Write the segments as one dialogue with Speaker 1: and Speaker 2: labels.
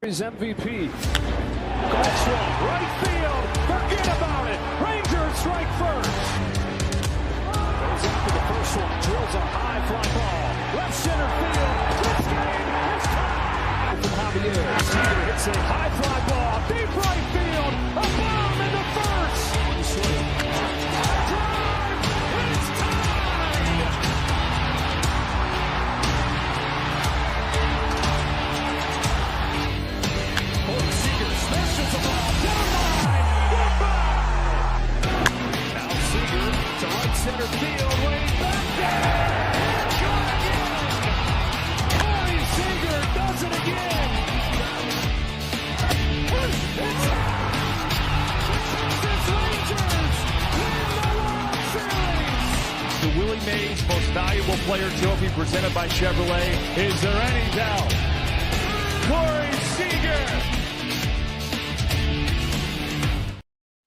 Speaker 1: His MVP. Maxwell, right field. Forget about it. Rangers strike first. Goes after the first one. Drills a high fly ball. Left center field. This game is tied. From Javier. Seager hits a high fly ball. Deep right field. A bomb into first. Drive. It's tied. Seager smashes the ball down the line. Goodbye. Now Seager to right center field. Way back there. Shot again. Corey Seager does it again. It's Texas Rangers win the World Series. The Willie Mays Most Valuable Player Trophy presented by Chevrolet. Is there any doubt? Corey Seager.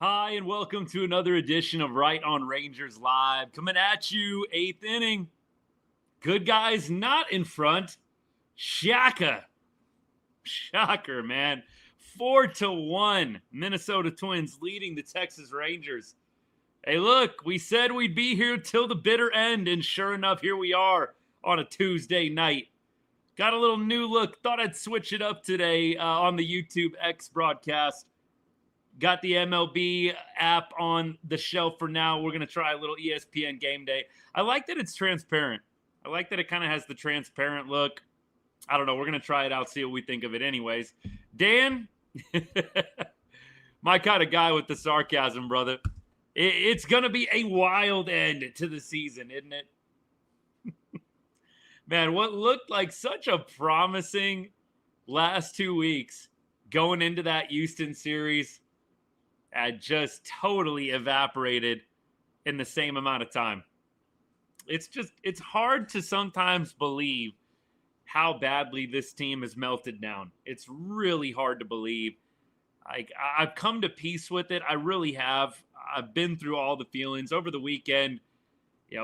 Speaker 2: Hi, and welcome to another edition of Right on Rangers Live. Coming at you, 8th inning. Good guys not in front. Shocker, man. 4-1. Minnesota Twins leading the Texas Rangers. Hey, look, we said we'd be here till the bitter end, and sure enough, here we are on a Tuesday night. Got a little new look. Thought I'd switch it up today on the YouTube X broadcast. Got the MLB app on the shelf for now. We're going to try a little ESPN Game Day. I like that it's transparent. I like that it kind of has the transparent look. I don't know. We're going to try it out, see what we think of it anyways. Dan, my kind of guy with the sarcasm, brother. It's going to be a wild end to the season, isn't it? Man, what looked like such a promising last 2 weeks going into that Houston series had just totally evaporated in the same amount of time. It's hard to sometimes believe how badly this team has melted down. It's really hard to believe. I've come to peace with it. I really have. I've been through all the feelings over the weekend.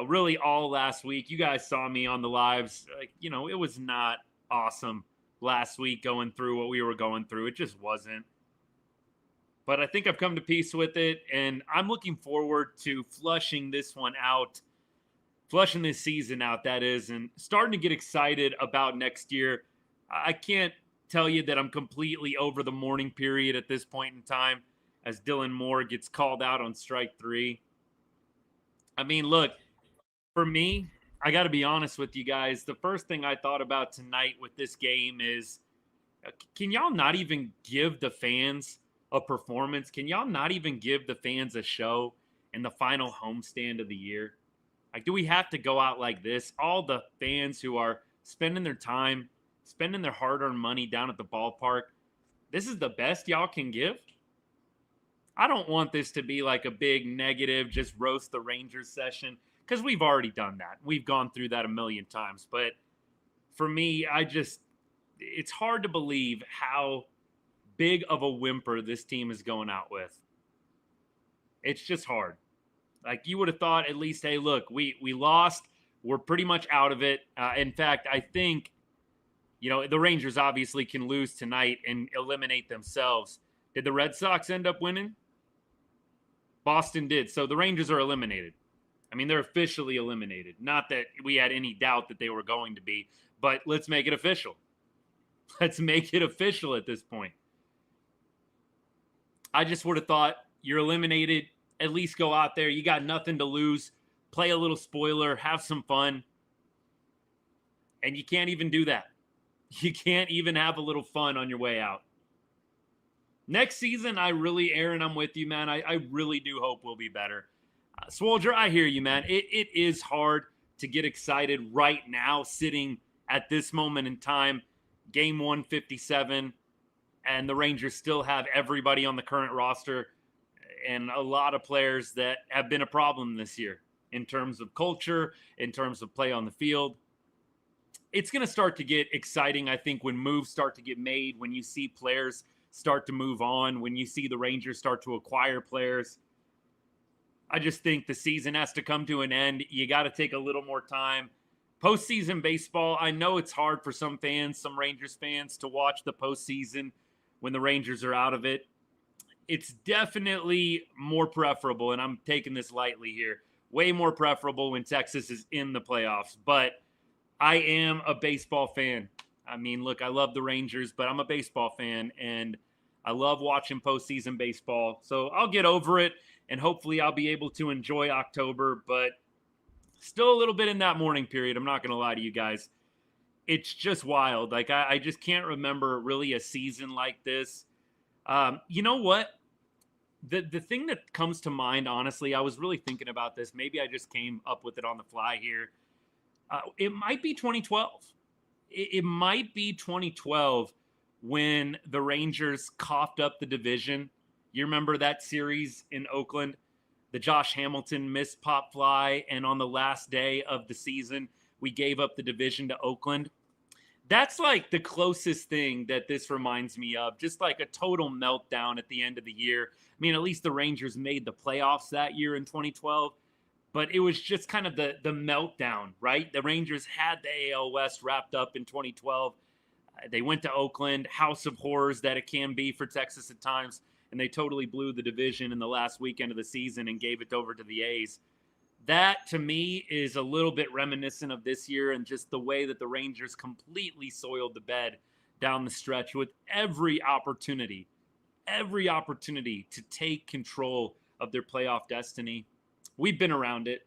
Speaker 2: Really all last week. You guys saw me on the lives. It was not awesome last week going through what we were going through. It just wasn't. But I think I've come to peace with it, and I'm looking forward to flushing this season out, that is, and starting to get excited about next year. I can't tell you that I'm completely over the mourning period at this point in time as Dylan Moore gets called out on strike 3. I mean, look, for me, I got to be honest with you guys. The first thing I thought about tonight with this game is, can y'all not even give the fans a performance? Can y'all not even give the fans a show in the final homestand of the year? Do we have to go out like this? All the fans who are spending their time, spending their hard-earned money down at the ballpark, this is the best y'all can give? I don't want this to be like a big negative, just roast the Rangers session, because we've already done that. We've gone through that a million times. But for me, it's hard to believe how big of a whimper this team is going out with. It's just hard. You would have thought at least, hey, look, we lost. We're pretty much out of it. In fact, I think, the Rangers obviously can lose tonight and eliminate themselves. Did the Red Sox end up winning? Boston did. So the Rangers are eliminated. I mean, they're officially eliminated. Not that we had any doubt that they were going to be, but let's make it official. Let's make it official at this point. I just would have thought you're eliminated. At least go out there. You got nothing to lose. Play a little spoiler. Have some fun. And you can't even do that. You can't even have a little fun on your way out. Next season, Aaron, I'm with you, man. I really do hope we'll be better. Swolger, I hear you, man. It is hard to get excited right now, sitting at this moment in time, game 157. And the Rangers still have everybody on the current roster and a lot of players that have been a problem this year in terms of culture, in terms of play on the field. It's going to start to get exciting, I think, when moves start to get made, when you see players start to move on, when you see the Rangers start to acquire players. I just think the season has to come to an end. You got to take a little more time. Postseason baseball, I know it's hard for some fans, some Rangers fans, to watch the postseason when the Rangers are out of it. It's definitely more preferable, and I'm taking this lightly here, way more preferable when Texas is in the playoffs. But I am a baseball fan. I mean, look, I love the Rangers, but I'm a baseball fan, and I love watching postseason baseball. So I'll get over it, and hopefully I'll be able to enjoy October, but still a little bit in that mourning period. I'm not going to lie to you guys. It's just wild. Like, I just can't remember really a season like this. You know what? The thing that comes to mind, honestly, I was really thinking about this. Maybe I just came up with it on the fly here. It might be 2012. It might be 2012 when the Rangers coughed up the division. You remember that series in Oakland? The Josh Hamilton missed pop fly, and on the last day of the season, we gave up the division to Oakland. That's like the closest thing that this reminds me of, just like a total meltdown at the end of the year. I mean, at least the Rangers made the playoffs that year in 2012, but it was just kind of the meltdown, right? The Rangers had the AL West wrapped up in 2012. They went to Oakland, house of horrors that it can be for Texas at times, and they totally blew the division in the last weekend of the season and gave it over to the A's. That, to me, is a little bit reminiscent of this year and just the way that the Rangers completely soiled the bed down the stretch with every opportunity to take control of their playoff destiny. We've been around it.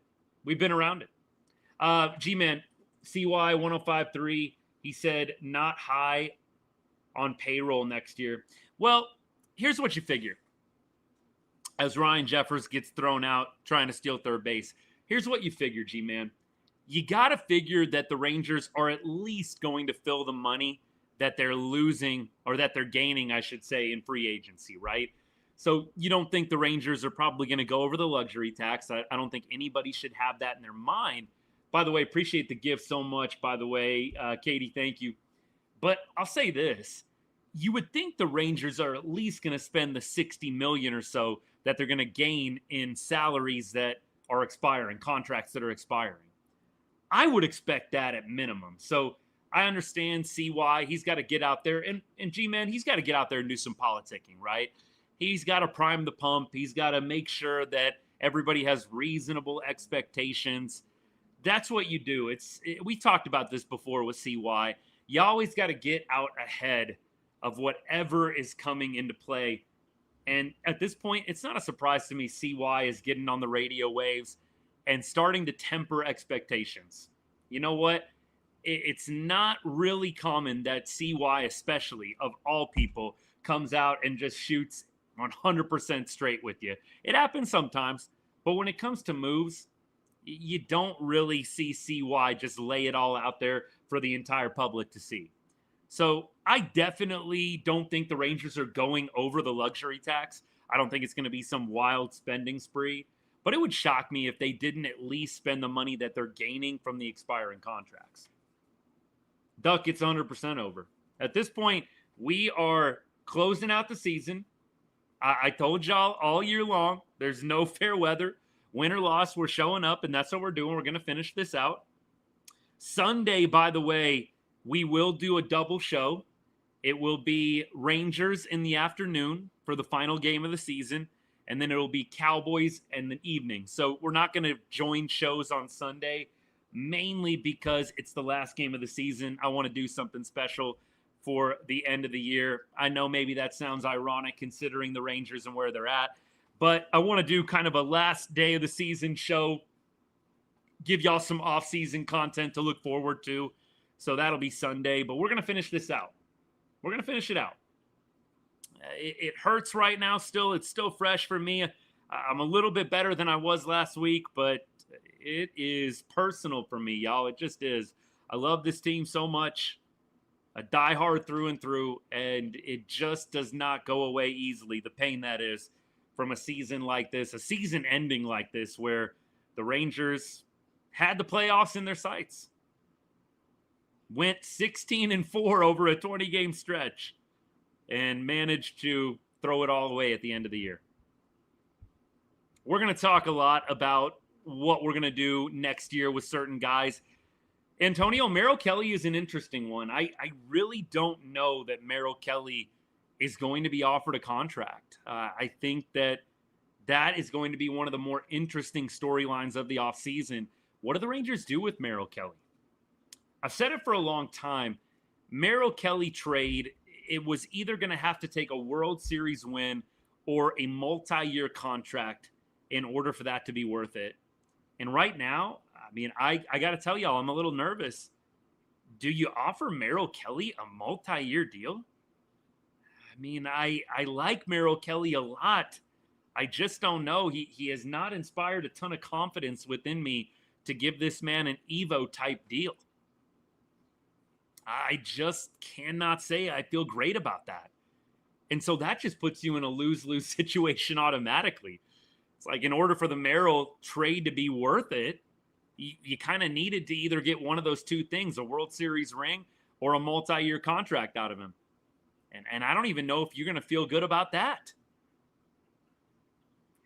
Speaker 2: G-Man, CY 1053, he said not high on payroll next year. Well, here's what you figure. As Ryan Jeffers gets thrown out trying to steal third base, here's what you figure, G-Man. You got to figure that the Rangers are at least going to fill the money that they're losing, or that they're gaining, I should say, in free agency, right? So you don't think the Rangers are probably going to go over the luxury tax. I don't think anybody should have that in their mind. By the way, appreciate the gift so much, by the way. Katie, thank you. But I'll say this. You would think the Rangers are at least going to spend the $60 million or so that they're going to gain in salaries that are expiring, contracts that are expiring. I would expect that at minimum. So I understand CY. He's got to get out there. And G-Man, he's got to get out there and do some politicking, right? He's got to prime the pump. He's got to make sure that everybody has reasonable expectations. That's what you do. We talked about this before with CY. You always got to get out ahead of whatever is coming into play. And at this point, it's not a surprise to me CY is getting on the radio waves and starting to temper expectations. You know what? It's not really common that CY, especially of all people, comes out and just shoots 100% straight with you. It happens sometimes, but when it comes to moves, you don't really see CY just lay it all out there for the entire public to see. So I definitely don't think the Rangers are going over the luxury tax. I don't think it's going to be some wild spending spree, but it would shock me if they didn't at least spend the money that they're gaining from the expiring contracts. Duck gets 100% over. At this point, we are closing out the season. I told y'all all year long, there's no fair weather. Win or loss, we're showing up, and that's what we're doing. We're going to finish this out. Sunday, by the way, we will do a double show. It will be Rangers in the afternoon for the final game of the season, and then it will be Cowboys in the evening. So we're not going to join shows on Sunday, mainly because it's the last game of the season. I want to do something special for the end of the year. I know maybe that sounds ironic considering the Rangers and where they're at, but I want to do kind of a last day of the season show, give y'all some off-season content to look forward to. So that'll be Sunday, but we're going to finish this out. We're going to finish it out. It hurts right now still. It's still fresh for me. I'm a little bit better than I was last week, but it is personal for me, y'all. It just is. I love this team so much. I die hard through and through, and it just does not go away easily, the pain that is from a season like this, a season ending like this, where the Rangers had the playoffs in their sights. Went 16-4 over a 20-game stretch and managed to throw it all away at the end of the year. We're going to talk a lot about what we're going to do next year with certain guys. Antonio, Merrill Kelly is an interesting one. I really don't know that Merrill Kelly is going to be offered a contract. I think that is going to be one of the more interesting storylines of the offseason. What do the Rangers do with Merrill Kelly? I've said it for a long time. Merrill Kelly trade, it was either going to have to take a World Series win or a multi-year contract in order for that to be worth it. And right now, I mean, I got to tell y'all, I'm a little nervous. Do you offer Merrill Kelly a multi-year deal? I mean, I like Merrill Kelly a lot. I just don't know. He has not inspired a ton of confidence within me to give this man an Evo type deal. I just cannot say I feel great about that. And so that just puts you in a lose-lose situation automatically. It's like in order for the Merrill trade to be worth it, you kind of needed to either get one of those two things, a World Series ring or a multi-year contract out of him. And I don't even know if you're going to feel good about that.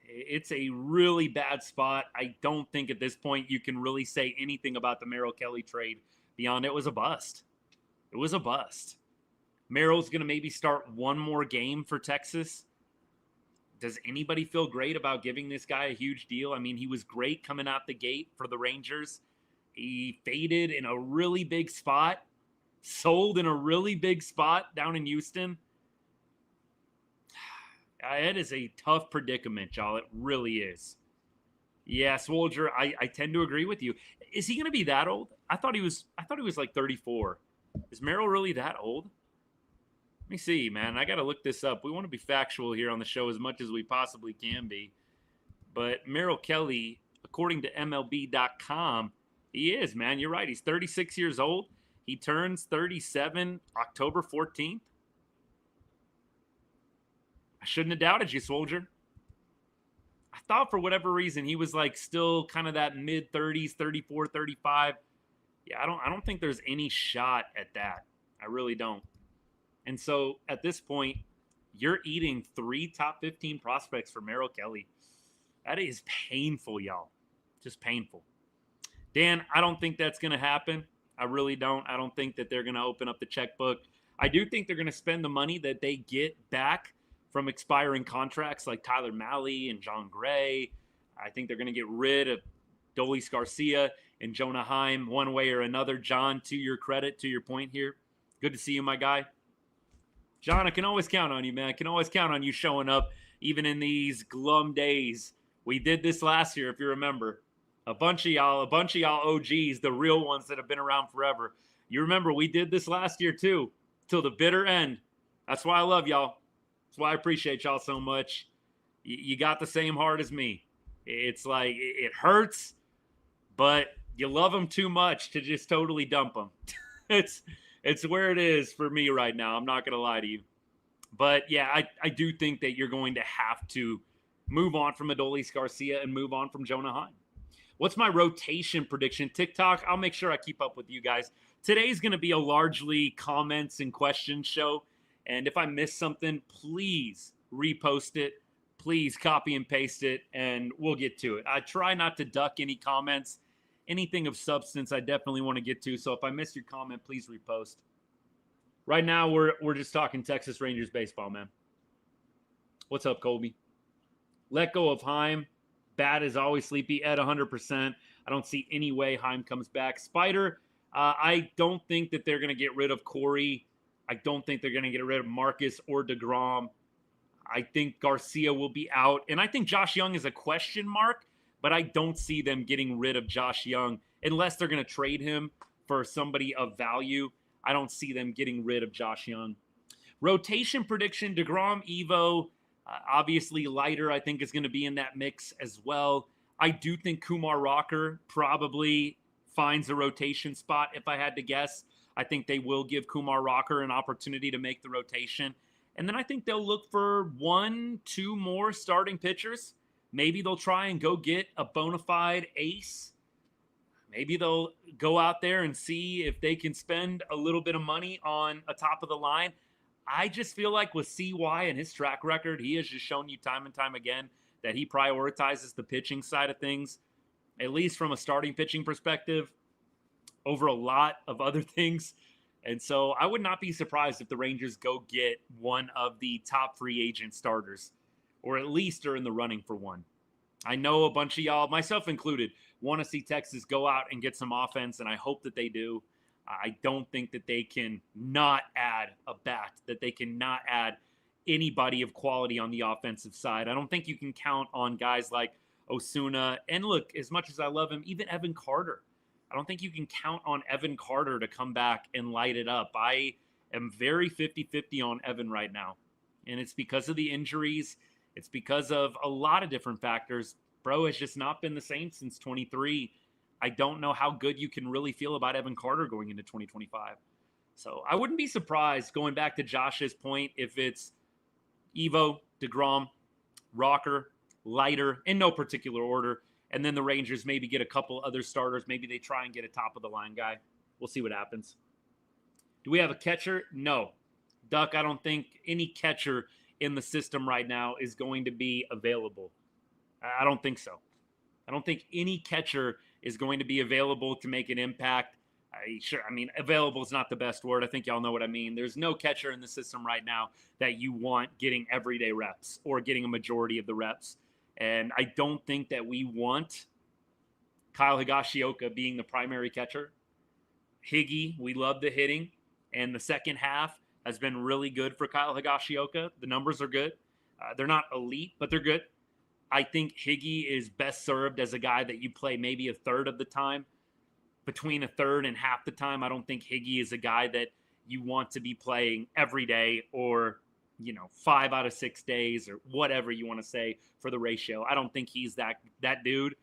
Speaker 2: It's a really bad spot. I don't think at this point you can really say anything about the Merrill Kelly trade beyond it was a bust. It was a bust. Merrill's going to maybe start one more game for Texas. Does anybody feel great about giving this guy a huge deal? I mean, he was great coming out the gate for the Rangers. He faded in a really big spot, sold in a really big spot down in Houston. It is a tough predicament, y'all. It really is. Yeah, Swolger, I tend to agree with you. Is he going to be that old? I thought he was like 34. Is Merrill really that old? Let me see, man. I got to look this up. We want to be factual here on the show as much as we possibly can be. But Merrill Kelly, according to MLB.com, he is, man. You're right. He's 36 years old. He turns 37 October 14th. I shouldn't have doubted you, Soldier. I thought for whatever reason he was like still kind of that mid-30s, 34, 35. Yeah, I don't think there's any shot at that. I really don't. And so at this point, you're eating 3 top 15 prospects for Merrill Kelly. That is painful, y'all. Just painful. Dan, I don't think that's going to happen. I really don't. I don't think that they're going to open up the checkbook. I do think they're going to spend the money that they get back from expiring contracts like Tyler Mahle and John Gray. I think they're going to get rid of Dolis Garcia and Jonah Heim one way or another. John, to your credit, to your point here, good to see you, my guy. John, I can always count on you, man. I can always count on you showing up even in these glum days. We did this last year, if you remember. A bunch of y'all OGs, the real ones that have been around forever. You remember we did this last year too, till the bitter end. That's why I love y'all. That's why I appreciate y'all so much. You got the same heart as me. It's like it hurts, but you love them too much to just totally dump them. It's where it is for me right now. I'm not going to lie to you. But, yeah, I do think that you're going to have to move on from Adolis Garcia and move on from Jonah Heim. What's my rotation prediction? TikTok, I'll make sure I keep up with you guys. Today's going to be a largely comments and questions show. And if I miss something, please repost it. Please copy and paste it, and we'll get to it. I try not to duck any comments. Anything of substance I definitely want to get to. So if I miss your comment, please repost. Right now, we're just talking Texas Rangers baseball, man. What's up, Colby? Let go of Heim. Bat is always sleepy at 100%. I don't see any way Heim comes back. Spider, I don't think that they're going to get rid of Corey. I don't think they're going to get rid of Marcus or deGrom. I think Garcia will be out. And I think Josh Young is a question mark. But I don't see them getting rid of Josh Young unless they're going to trade him for somebody of value. I don't see them getting rid of Josh Young. Rotation prediction, deGrom, Evo, obviously Leiter I think is going to be in that mix as well. I do think Kumar Rocker probably finds a rotation spot if I had to guess. I think they will give Kumar Rocker an opportunity to make the rotation. And then I think they'll look for 1-2 more starting pitchers. Maybe they'll try and go get a bona fide ace. Maybe they'll go out there and see if they can spend a little bit of money on a top of the line. I just feel like with CY and his track record, he has just shown you time and time again that he prioritizes the pitching side of things, at least from a starting pitching perspective. over a lot of other things. And so I would not be surprised if the Rangers go get one of the top free agent starters, or at least are in the running for one. I know a bunch of y'all, myself included, want to see Texas go out and get some offense, and I hope that they do. I don't think that they can not add a bat, that they can not add anybody of quality on the offensive side. I don't think you can count on guys like Osuna. And look, as much as I love him, even Evan Carter. I don't think you can count on Evan Carter to come back and light it up. I am very 50-50 on Evan right now. And it's because of the injuries. It's because of a lot of different factors. Bro has just not been the same since 23. I don't know how good you can really feel about Evan Carter going into 2025. So I wouldn't be surprised, going back to Josh's point, if it's Evo, deGrom, Rocker, Leiter, in no particular order, and then the Rangers maybe get a couple other starters. Maybe they try and get a top-of-the-line guy. We'll see what happens. Do we have a catcher? No. Duck, I don't think any catcher in the system right now is going to be available. I don't think so. I don't think any catcher is going to be available to make an impact. Available is not the best word. I think y'all know what I mean. There's no catcher in the system right now that you want getting everyday reps or getting a majority of the reps. And I don't think that we want Kyle Higashioka being the primary catcher. Higgy, we love the hitting. And the second half has been really good for Kyle Higashioka. The numbers are good. They're not elite, but they're good. I think Higgy is best served as a guy that you play maybe a third of the time. Between a third and half the time, I don't think Higgy is a guy that you want to be playing every day or 5 out of 6 days or whatever you want to say for the ratio. I don't think he's that dude.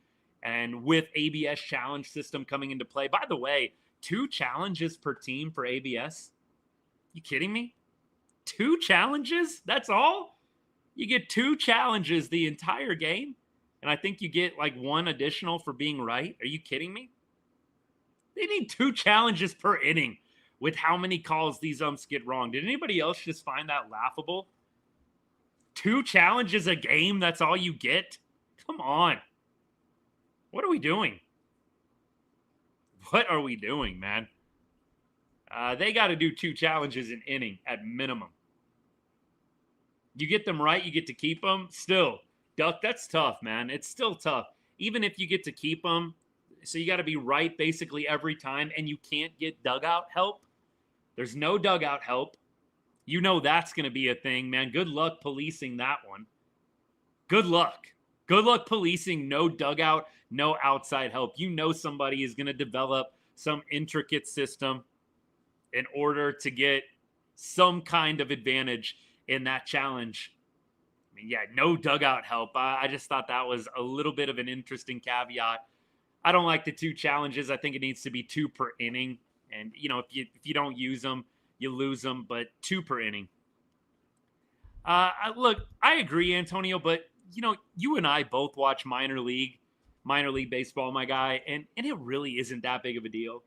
Speaker 2: And with ABS challenge system coming into play, by the way, 2 challenges per team for ABS. You kidding me? 2 challenges? That's all? You get 2 challenges the entire game? And I think you get like 1 additional for being right. Are you kidding me? They need 2 challenges per inning with how many calls these umps get wrong. Did anybody else just find that laughable? 2 challenges a game, that's all you get? Come on. What are we doing? What are we doing, man? They got to do 2 challenges an inning at minimum. You get them right, you get to keep them. Still, Duck, that's tough, man. It's still tough. Even if you get to keep them, so you got to be right basically every time, and you can't get dugout help. There's no dugout help. You know that's going to be a thing, man. Good luck policing that one. Good luck. Good luck policing no dugout, no outside help. You know somebody is going to develop some intricate system in order to get some kind of advantage in that challenge. I mean, yeah, no dugout help. I just thought that was a little bit of an interesting caveat. I don't like the 2 challenges. I think it needs to be 2 per inning. And, if you don't use them, you lose them, but 2 per inning. Look, I agree, Antonio, but, you and I both watch minor league baseball, my guy, and it really isn't that big of a deal.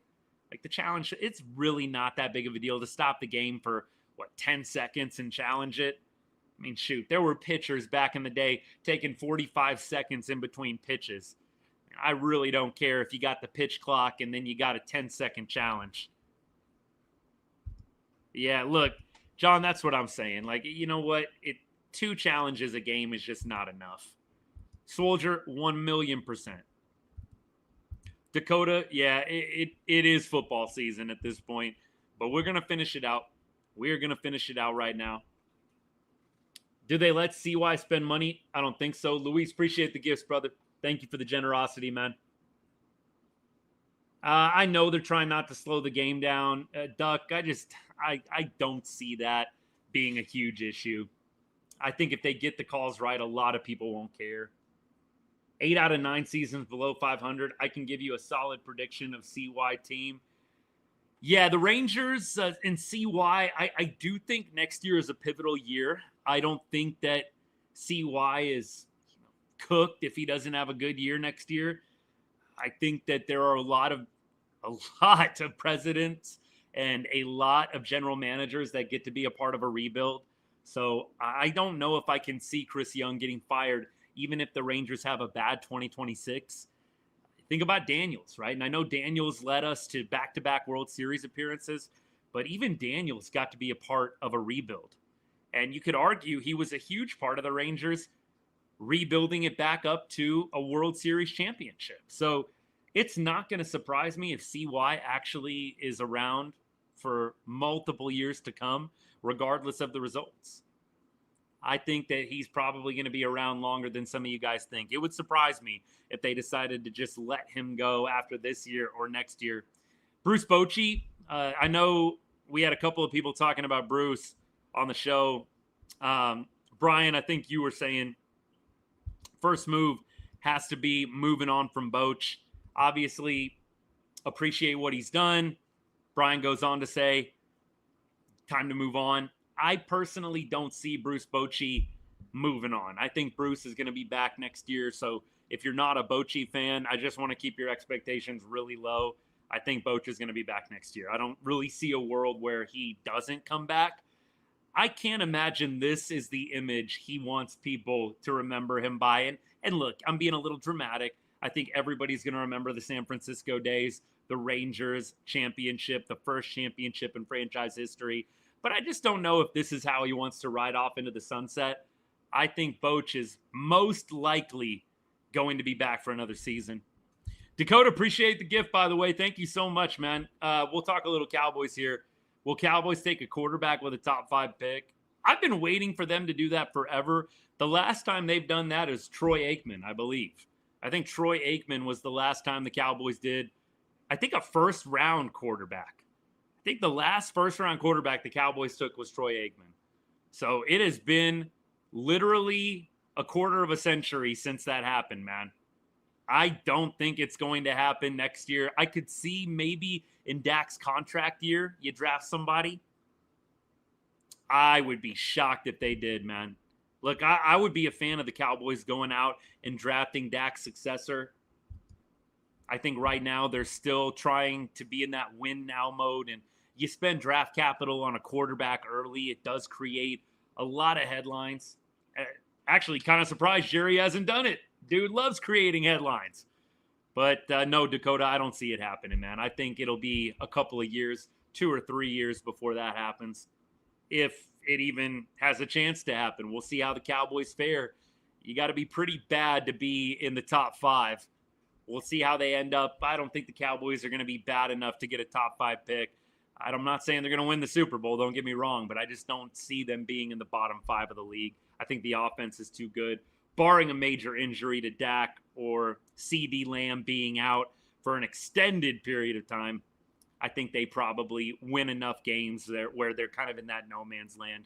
Speaker 2: Like the challenge, it's really not that big of a deal to stop the game for, 10 seconds and challenge it. I mean, shoot, there were pitchers back in the day taking 45 seconds in between pitches. I really don't care if you got the pitch clock and then you got a 10-second challenge. Yeah, look, John, that's what I'm saying. Like, you know what? 2 challenges a game is just not enough. Soldier, 1,000,000%. Dakota, yeah, it is football season at this point, but we're going to finish it out. We're going to finish it out right now. Do they let CY spend money? I don't think so. Luis, appreciate the gifts, brother. Thank you for the generosity, man. I know they're trying not to slow the game down. Duck, I don't see that being a huge issue. I think if they get the calls right, a lot of people won't care. 8 out of 9 seasons below 500. I can give you a solid prediction of CY team. Yeah, the Rangers and CY, I do think next year is a pivotal year. I don't think that CY is cooked if he doesn't have a good year next year. I think that there are a lot of presidents and a lot of general managers that get to be a part of a rebuild. So I don't know if I can see Chris Young getting fired, even if the Rangers have a bad 2026. Think about Daniels, right? And I know Daniels led us to back-to-back World Series appearances, but even Daniels got to be a part of a rebuild. And you could argue he was a huge part of the Rangers rebuilding it back up to a World Series championship. So it's not going to surprise me if CY actually is around for multiple years to come, regardless of the results. I think that he's probably going to be around longer than some of you guys think. It would surprise me if they decided to just let him go after this year or next year. Bruce Bochy, I know we had a couple of people talking about Bruce on the show. Brian, I think you were saying first move has to be moving on from Boch. Obviously, appreciate what he's done. Brian goes on to say, time to move on. I personally don't see Bruce Bochy moving on. I think Bruce is going to be back next year. So if you're not a Bochy fan, I just want to keep your expectations really low. I think Boch is going to be back next year. I don't really see a world where he doesn't come back. I can't imagine this is the image he wants people to remember him by. And look, I'm being a little dramatic. I think everybody's going to remember the San Francisco days, the Rangers championship, the first championship in franchise history. But I just don't know if this is how he wants to ride off into the sunset. I think Boch is most likely going to be back for another season. Dakota, appreciate the gift, by the way. Thank you so much, man. We'll talk a little Cowboys here. Will Cowboys take a quarterback with a top 5 pick? I've been waiting for them to do that forever. The last time they've done that is Troy Aikman, I believe. I think Troy Aikman was the last time the Cowboys did, I think, a first-round quarterback. I think the last first-round quarterback the Cowboys took was Troy Aikman. So it has been literally a quarter of a century since that happened, man. I don't think it's going to happen next year. I could see maybe in Dak's contract year, you draft somebody. I would be shocked if they did, man. Look, I would be a fan of the Cowboys going out and drafting Dak's successor. I think right now they're still trying to be in that win now mode, and you spend draft capital on a quarterback early, it does create a lot of headlines. Actually, kind of surprised Jerry hasn't done it. Dude loves creating headlines. But no, Dakota, I don't see it happening, man. I think it'll be a couple of years, 2 or 3 years before that happens. If it even has a chance to happen. We'll see how the Cowboys fare. You got to be pretty bad to be in the top 5. We'll see how they end up. I don't think the Cowboys are going to be bad enough to get a top 5 pick. I'm not saying they're going to win the Super Bowl, don't get me wrong, but I just don't see them being in the bottom 5 of the league. I think the offense is too good. Barring a major injury to Dak or CeeDee Lamb being out for an extended period of time, I think they probably win enough games there where they're kind of in that no man's land.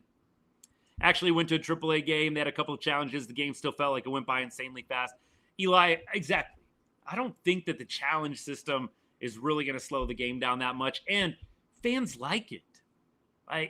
Speaker 2: Actually went to a AAA game. They had a couple of challenges. The game still felt like it went by insanely fast. Eli, exactly. I don't think that the challenge system is really going to slow the game down that much. And fans like it.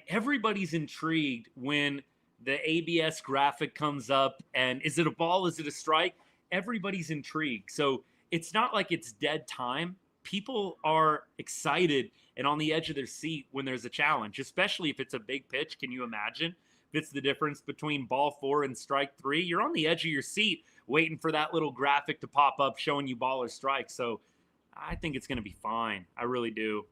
Speaker 2: Everybody's intrigued when the ABS graphic comes up and is it a ball? Is it a strike? Everybody's intrigued. So it's not like it's dead time. People are excited and on the edge of their seat when there's a challenge, especially if it's a big pitch. Can you imagine? If it's the difference between ball 4 and strike 3, you're on the edge of your seat waiting for that little graphic to pop up showing you ball or strike. So I think it's going to be fine. I really do.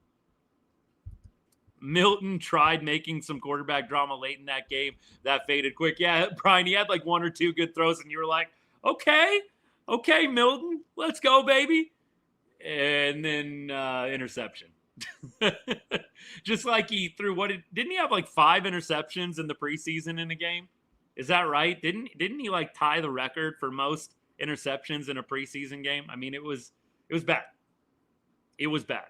Speaker 2: Milton tried making some quarterback drama late in that game. That faded quick. Yeah, Brian, he had like 1 or 2 good throws, and you were like, okay, Milton, let's go, baby. And then interception. Just like he threw didn't he have like 5 interceptions in the preseason in a game? Is that right? Didn't he like tie the record for most interceptions in a preseason game? I mean, it was bad. It was bad.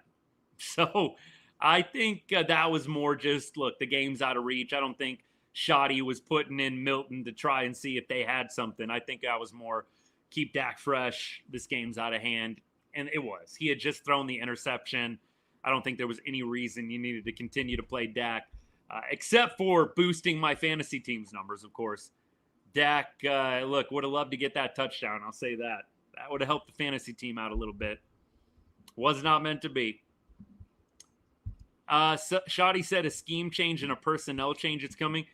Speaker 2: So I think that was more just, look, the game's out of reach. I don't think Shoddy was putting in Milton to try and see if they had something. I think that was more keep Dak fresh. This game's out of hand. And it was. He had just thrown the interception. I don't think there was any reason you needed to continue to play Dak, except for boosting my fantasy team's numbers, of course. Dak, look, would have loved to get that touchdown. I'll say that. That would have helped the fantasy team out a little bit. Was not meant to be. Shoddy said a scheme change and a personnel change is coming.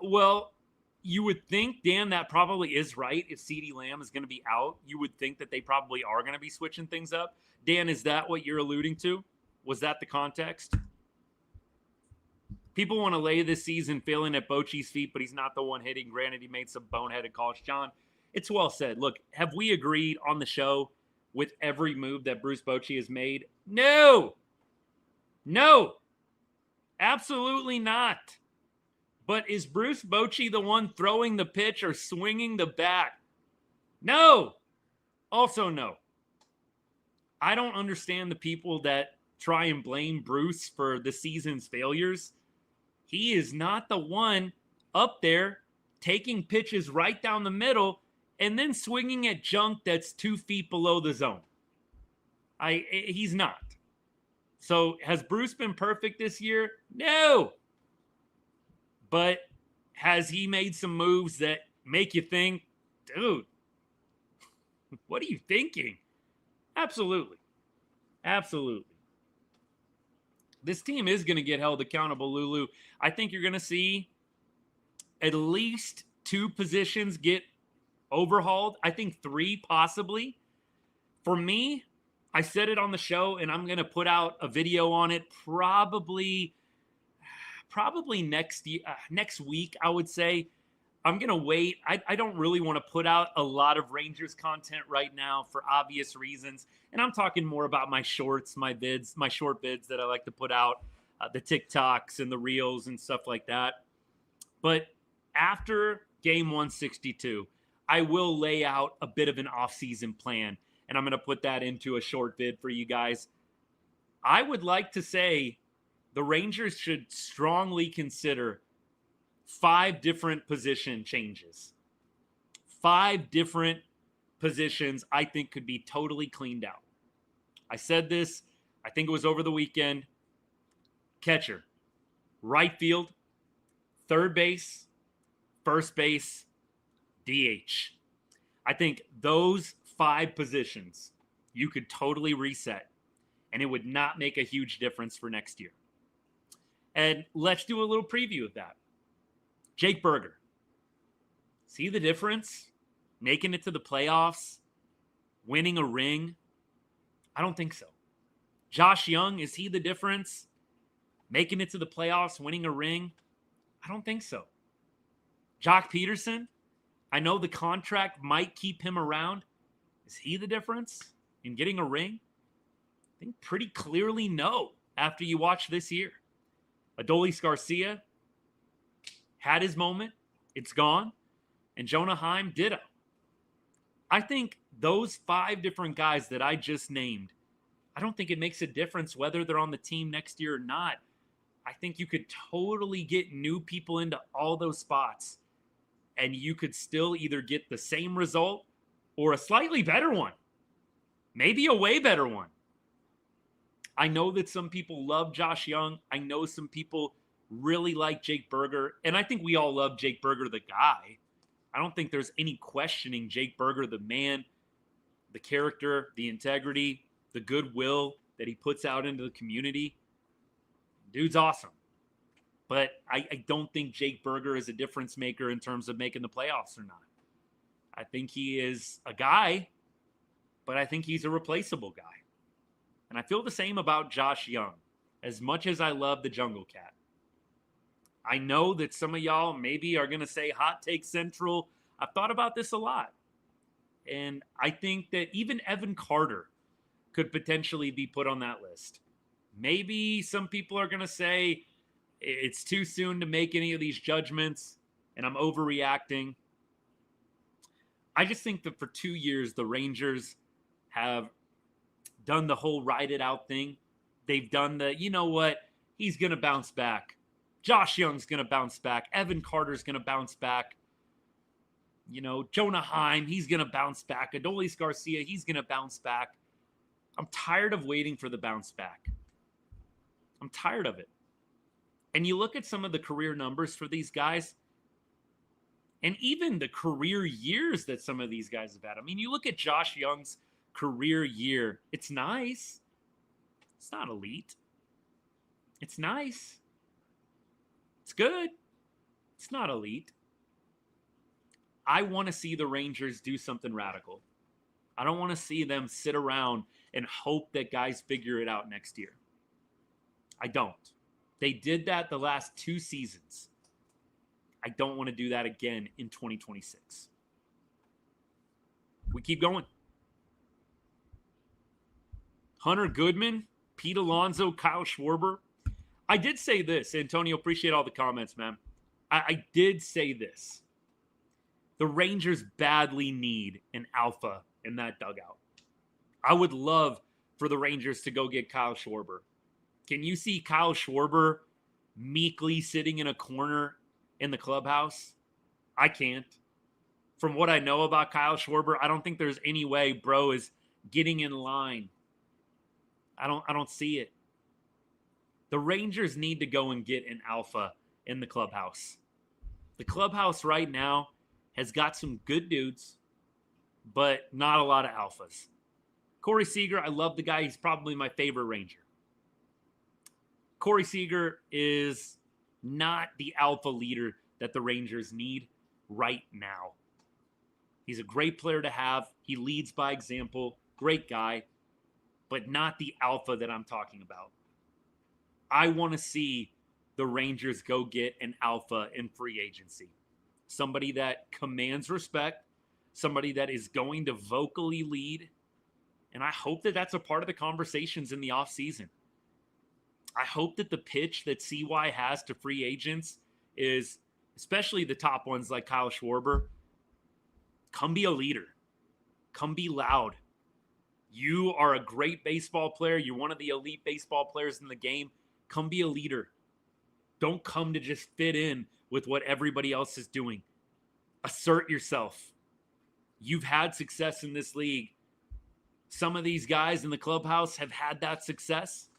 Speaker 2: Well, you would think, Dan, that probably is right. If CeeDee Lamb is going to be out, you would think that they probably are going to be switching things up. Dan, is that what you're alluding to? Was that the context? People want to lay this season failing at Bochy's feet, but he's not the one hitting. Granted, he made some boneheaded calls. John, it's well said. Look, have we agreed on the show with every move that Bruce Bochy has made? No. No. Absolutely not. But is Bruce Bochy the one throwing the pitch or swinging the bat? No. Also, no. I don't understand the people that try and blame Bruce for the season's failures. He is not the one up there taking pitches right down the middle and then swinging at junk that's 2 feet below the zone. He's not. So has Bruce been perfect this year? No. But has he made some moves that make you think, dude, what are you thinking? Absolutely. Absolutely. This team is going to get held accountable, Lulu. I think you're going to see at least 2 positions get overhauled. I think 3 possibly. For me, I said it on the show, and I'm going to put out a video on it probably next week, I would say. I'm going to wait. I don't really want to put out a lot of Rangers content right now for obvious reasons. And I'm talking more about my shorts, my vids, my short vids that I like to put out, the TikToks and the Reels and stuff like that. But after game 162, I will lay out a bit of an off-season plan, and I'm going to put that into a short vid for you guys. I would like to say the Rangers should strongly consider 5 different position changes. 5 different positions I think could be totally cleaned out. I said this, I think it was over the weekend. Catcher, right field, third base, first base, DH. I think those 5 positions you could totally reset, and it would not make a huge difference for next year. And let's do a little preview of that. Jake Burger. See the difference? Making it to the playoffs? Winning a ring? I don't think so. Josh Young, is he the difference? Making it to the playoffs, winning a ring? I don't think so. Joc Pederson? I know the contract might keep him around. Is he the difference in getting a ring? I think pretty clearly no after you watch this year. Adolis Garcia had his moment. It's gone. And Jonah Heim ditto. I think those 5 different guys that I just named, I don't think it makes a difference whether they're on the team next year or not. I think you could totally get new people into all those spots, and you could still either get the same result or a slightly better one. Maybe a way better one. I know that some people love Josh Young. I know some people really like Jake Burger, and I think we all love Jake Burger, the guy. I don't think there's any questioning Jake Burger, the man, the character, the integrity, the goodwill that he puts out into the community. Dude's awesome. But I don't think Jake Burger is a difference maker in terms of making the playoffs or not. I think he is a guy, but I think he's a replaceable guy. And I feel the same about Josh Young. As much as I love the Jungle Cat, I know that some of y'all maybe are going to say Hot Take Central. I've thought about this a lot. And I think that even Evan Carter could potentially be put on that list. Maybe some people are going to say it's too soon to make any of these judgments and I'm overreacting. I just think that for 2 years, the Rangers have done the whole ride it out thing. They've done the, you know what, he's going to bounce back. Josh Young's going to bounce back. Evan Carter's going to bounce back. You know, Jonah Heim, he's going to bounce back. Adolis Garcia, he's going to bounce back. I'm tired of waiting for the bounce back. I'm tired of it. And you look at some of the career numbers for these guys, and even the career years that some of these guys have had. I mean, you look at Josh Young's career year. It's nice. It's not elite. It's nice. It's good. It's not elite. I want to see the Rangers do something radical. I don't want to see them sit around and hope that guys figure it out next year. I don't. They did that the last 2 seasons. I don't want to do that again in 2026. We keep going. Hunter Goodman, Pete Alonso, Kyle Schwarber. I did say this, Antonio, appreciate all the comments, man. I did say this. The Rangers badly need an alpha in that dugout. I would love for the Rangers to go get Kyle Schwarber. Can you see Kyle Schwarber meekly sitting in a corner in the clubhouse? I can't. From what I know about Kyle Schwarber, I don't think there's any way bro is getting in line. I don't see it. The Rangers need to go and get an alpha in the clubhouse. The clubhouse right now has got some good dudes, but not a lot of alphas. Corey Seager, I love the guy. He's probably my favorite Ranger. Corey Seager is not the alpha leader that the Rangers need right now. He's a great player to have. He leads by example. Great guy, but not the alpha that I'm talking about. I want to see the Rangers go get an alpha in free agency. Somebody that commands respect, somebody that is going to vocally lead, and I hope that that's a part of the conversations in the offseason. I hope that the pitch that CY has to free agents is, especially the top ones like Kyle Schwarber, come be a leader. Come be loud. You are a great baseball player. You're one of the elite baseball players in the game. Come be a leader. Don't come to just fit in with what everybody else is doing. Assert yourself. You've had success in this league. Some of these guys in the clubhouse have had that success,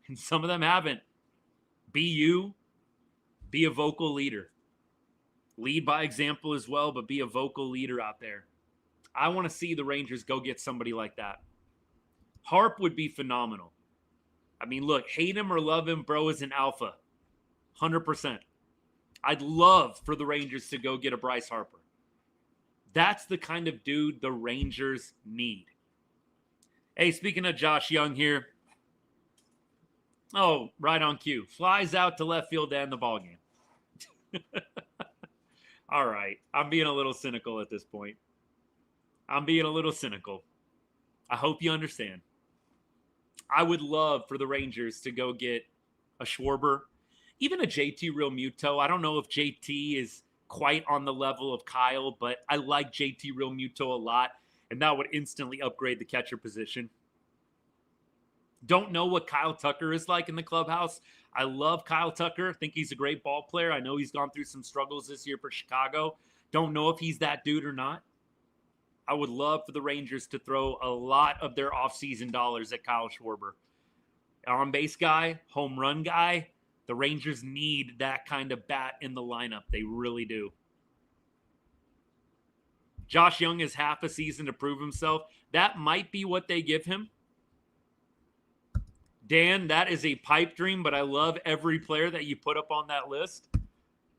Speaker 2: and some of them haven't. Be you. Be a vocal leader. Lead by example as well, but be a vocal leader out there. I want to see the Rangers go get somebody like that. Harp would be phenomenal. I mean, look, hate him or love him, bro is an alpha. 100%. I'd love for the Rangers to go get a Bryce Harper. That's the kind of dude the Rangers need. Hey, speaking of Josh Young here. Oh, right on cue. Flies out to left field to end the ballgame. All right. I'm being a little cynical at this point. I'm being a little cynical. I hope you understand. I would love for the Rangers to go get a Schwarber, even a JT Realmuto. I don't know if JT is quite on the level of Kyle, but I like JT Realmuto a lot, and that would instantly upgrade the catcher position. Don't know what Kyle Tucker is like in the clubhouse. I love Kyle Tucker. Think he's a great ball player. I know he's gone through some struggles this year for Chicago. Don't know if he's that dude or not. I would love for the Rangers to throw a lot of their offseason dollars at Kyle Schwarber. On-base guy, home run guy. The Rangers need that kind of bat in the lineup. They really do. Josh Young has half a season to prove himself. That might be what they give him. Dan, that is a pipe dream, but I love every player that you put up on that list.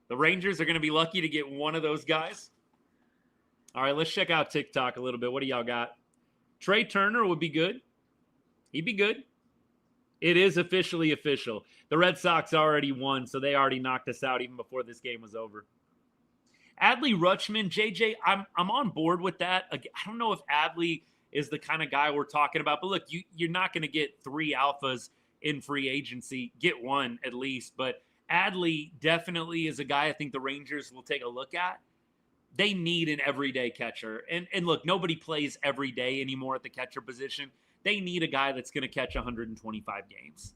Speaker 2: The Rangers are going to be lucky to get one of those guys. All right, let's check out TikTok a little bit. What do y'all got? Trey Turner would be good. He'd be good. It is officially official. The Red Sox already won, so they already knocked us out even before this game was over. Adley Rutschman, JJ, I'm on board with that. I don't know if Adley is the kind of guy we're talking about, but look, you're not going to get 3 alphas in free agency. Get one at least, but Adley definitely is a guy I think the Rangers will take a look at. They need an everyday catcher. And look, nobody plays every day anymore at the catcher position. They need a guy that's going to catch 125 games.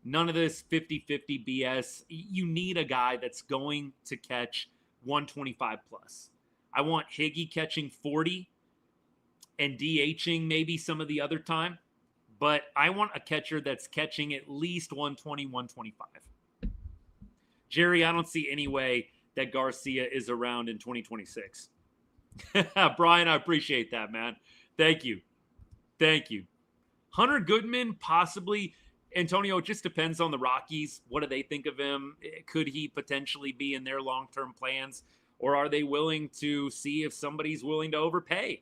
Speaker 2: None of this 50-50 BS. You need a guy that's going to catch 125 plus. I want Higgy catching 40 and DHing maybe some of the other time. But I want a catcher that's catching at least 120, 125. Jerry, I don't see any way that Garcia is around in 2026. Brian, I appreciate that, man. Thank you. Thank you. Hunter Goodman, possibly. Antonio, it just depends on the Rockies. What do they think of him? Could he potentially be in their long-term plans? Or are they willing to see if somebody's willing to overpay?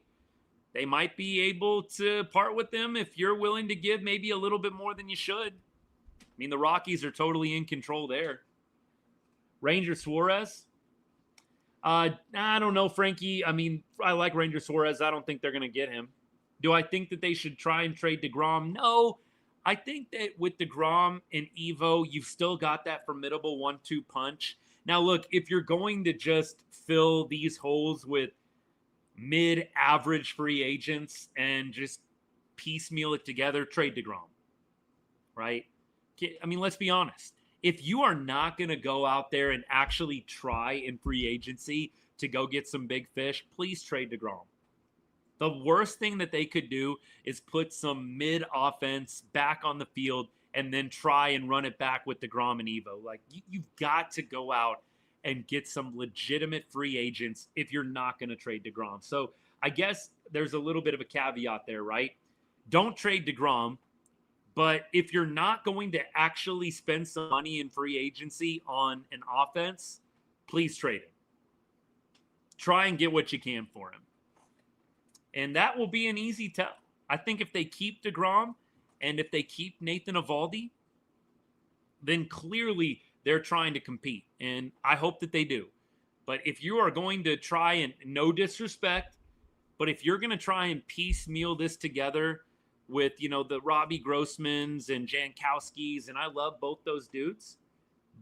Speaker 2: They might be able to part with them if you're willing to give maybe a little bit more than you should. I mean, the Rockies are totally in control there. Ranger Suarez. I don't know, Frankie. I mean, I like Ranger Suarez. I don't think they're going to get him. Do I think that they should try and trade deGrom? No. I think that with deGrom and Evo, you've still got that formidable 1-2 punch. Now, look, if you're going to just fill these holes with mid-average free agents and just piecemeal it together, trade deGrom, right? I mean, let's be honest. If you are not going to go out there and actually try in free agency to go get some big fish, please trade deGrom. The worst thing that they could do is put some mid-offense back on the field and then try and run it back with deGrom and Evo. Like, you've got to go out and get some legitimate free agents if you're not going to trade deGrom. So I guess there's a little bit of a caveat there, right? Don't trade deGrom, but if you're not going to actually spend some money in free agency on an offense, please trade him. Try and get what you can for him. And that will be an easy tell. I think if they keep deGrom and if they keep Nathan Eovaldi, then clearly they're trying to compete. And I hope that they do. But if you are going to try and, no disrespect, but if you're going to try and piecemeal this together with, the Robbie Grossmans and Jankowskis, and I love both those dudes,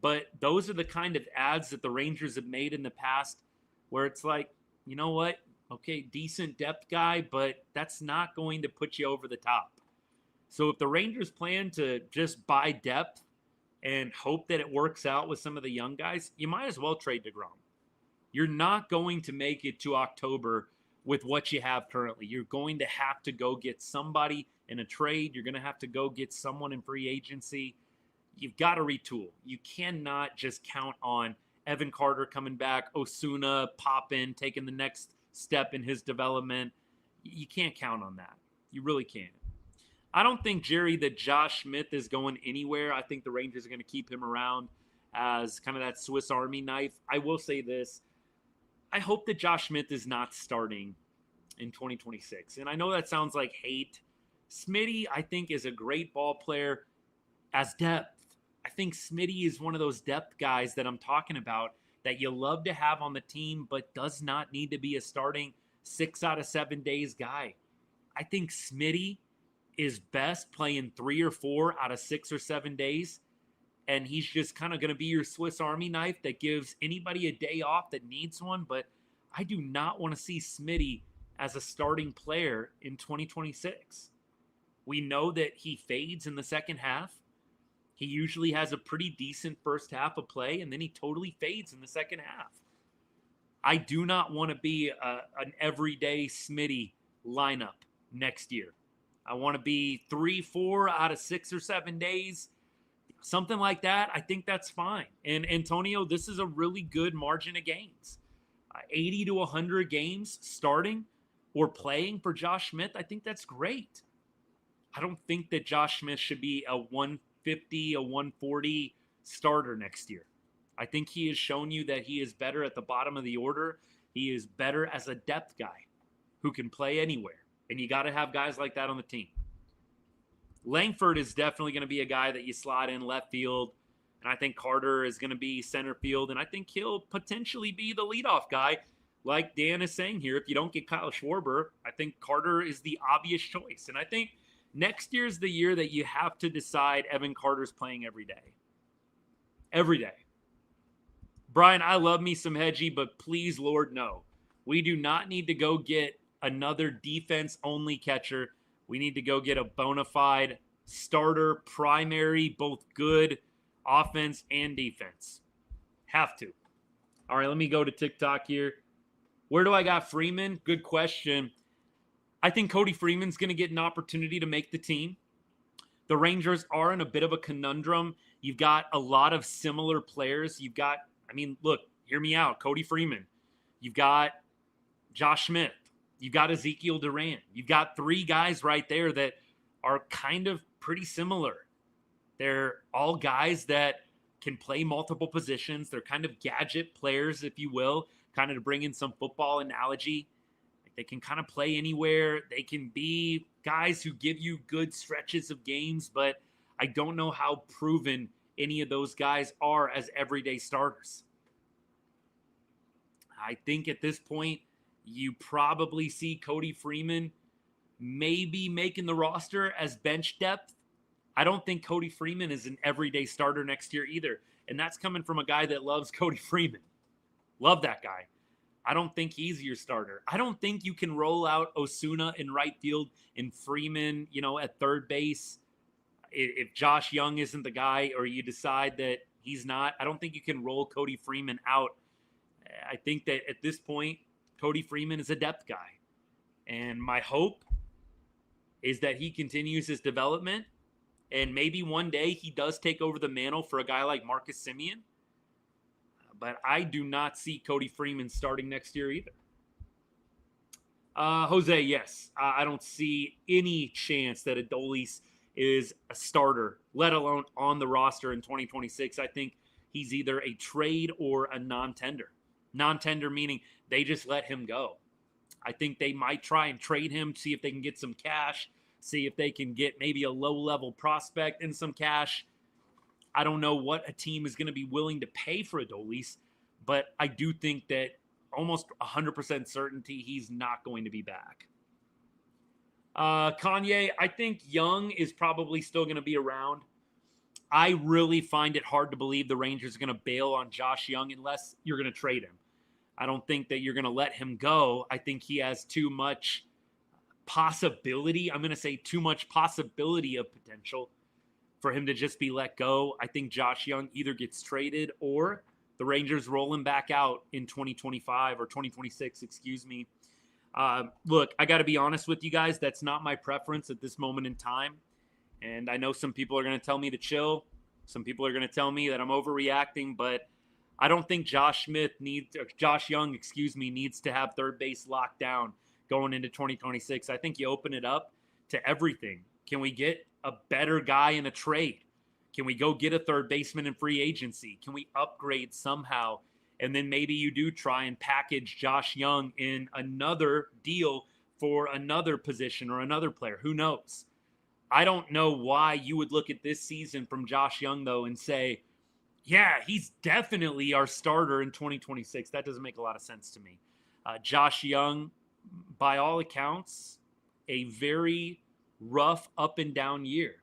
Speaker 2: but those are the kind of ads that the Rangers have made in the past where it's like, you know what? Okay, decent depth guy, but that's not going to put you over the top. So if the Rangers plan to just buy depth and hope that it works out with some of the young guys, you might as well trade deGrom. You're not going to make it to October with what you have currently. You're going to have to go get somebody in a trade. You're going to have to go get someone in free agency. You've got to retool. You cannot just count on Evan Carter coming back, Osuna popping, taking the next step in his development. You can't count on that. You really can't. I don't think, Jerry, that Josh Smith is going anywhere. I think the Rangers are going to keep him around as kind of that Swiss Army knife. I will say this. I hope that Josh Smith is not starting in 2026. And I know that sounds like hate. Smitty, I think, is a great ball player as depth. I think Smitty is one of those depth guys that I'm talking about that you love to have on the team, but does not need to be a starting 6 out of 7 days guy. I think Smitty is best playing 3 or 4 out of 6 or 7 days, and he's just kind of going to be your Swiss Army knife that gives anybody a day off that needs one, but I do not want to see Smitty as a starting player in 2026. We know that he fades in the second half. He usually has a pretty decent first half of play, and then he totally fades in the second half. I do not want to be an everyday Smitty lineup next year. I want to be 3, 4 out of 6 or 7 days, something like that. I think that's fine. And Antonio, this is a really good margin of games. 80 to 100 games starting or playing for Josh Smith. I think that's great. I don't think that Josh Smith should be a 150, a 140 starter next year. I think he has shown you that he is better at the bottom of the order. He is better as a depth guy who can play anywhere. And you got to have guys like that on the team. Langford is definitely going to be a guy that you slot in left field. And I think Carter is going to be center field. And I think he'll potentially be the leadoff guy. Like Dan is saying here, if you don't get Kyle Schwarber, I think Carter is the obvious choice. And I think next year's the year that you have to decide Evan Carter's playing every day. Every day. Brian, I love me some Hedgie, but please, Lord, no. We do not need to go get another defense-only catcher. We need to go get a bona fide starter, primary, both good offense and defense. Have to. All right, let me go to TikTok here. Where do I got Freeman? Good question. I think Cody Freeman's going to get an opportunity to make the team. The Rangers are in a bit of a conundrum. You've got a lot of similar players. You've got, look, hear me out. Cody Freeman. You've got Josh Smith. You've got Ezekiel Duran. You've got 3 guys right there that are kind of pretty similar. They're all guys that can play multiple positions. They're kind of gadget players, if you will, kind of to bring in some football analogy. They can kind of play anywhere. They can be guys who give you good stretches of games, but I don't know how proven any of those guys are as everyday starters. I think at this point, you probably see Cody Freeman maybe making the roster as bench depth. I don't think Cody Freeman is an everyday starter next year either. And that's coming from a guy that loves Cody Freeman. Love that guy. I don't think he's your starter. I don't think you can roll out Osuna in right field and Freeman, at third base. If Josh Young isn't the guy or you decide that he's not, I don't think you can roll Cody Freeman out. I think that at this point, Cody Freeman is a depth guy. And my hope is that he continues his development and maybe one day he does take over the mantle for a guy like Marcus Semien. But I do not see Cody Freeman starting next year either. Jose, yes. I don't see any chance that Adolis is a starter, let alone on the roster in 2026. I think he's either a trade or a non-tender. Non-tender meaning they just let him go. I think they might try and trade him, see if they can get some cash, see if they can get maybe a low-level prospect and some cash. I don't know what a team is going to be willing to pay for Adolis, but I do think that almost 100% certainty he's not going to be back. Kanye, I think Young is probably still going to be around. I really find it hard to believe the Rangers are going to bail on Josh Young unless you're going to trade him. I don't think that you're going to let him go. I think he has too much possibility. I'm going to say too much possibility of potential for him to just be let go. I think Josh Young either gets traded or the Rangers roll him back out in 2025 or 2026, excuse me. Look, I got to be honest with you guys. That's not my preference at this moment in time. And I know some people are going to tell me to chill. Some people are going to tell me that I'm overreacting, but I don't think Josh Young, needs to have third base locked down going into 2026. I think you open it up to everything. Can we get a better guy in a trade? Can we go get a third baseman in free agency? Can we upgrade somehow? And then maybe you do try and package Josh Young in another deal for another position or another player. Who knows? I don't know why you would look at this season from Josh Young, though, and say, yeah, he's definitely our starter in 2026. That doesn't make a lot of sense to me. Josh Young, by all accounts, a very rough up and down year.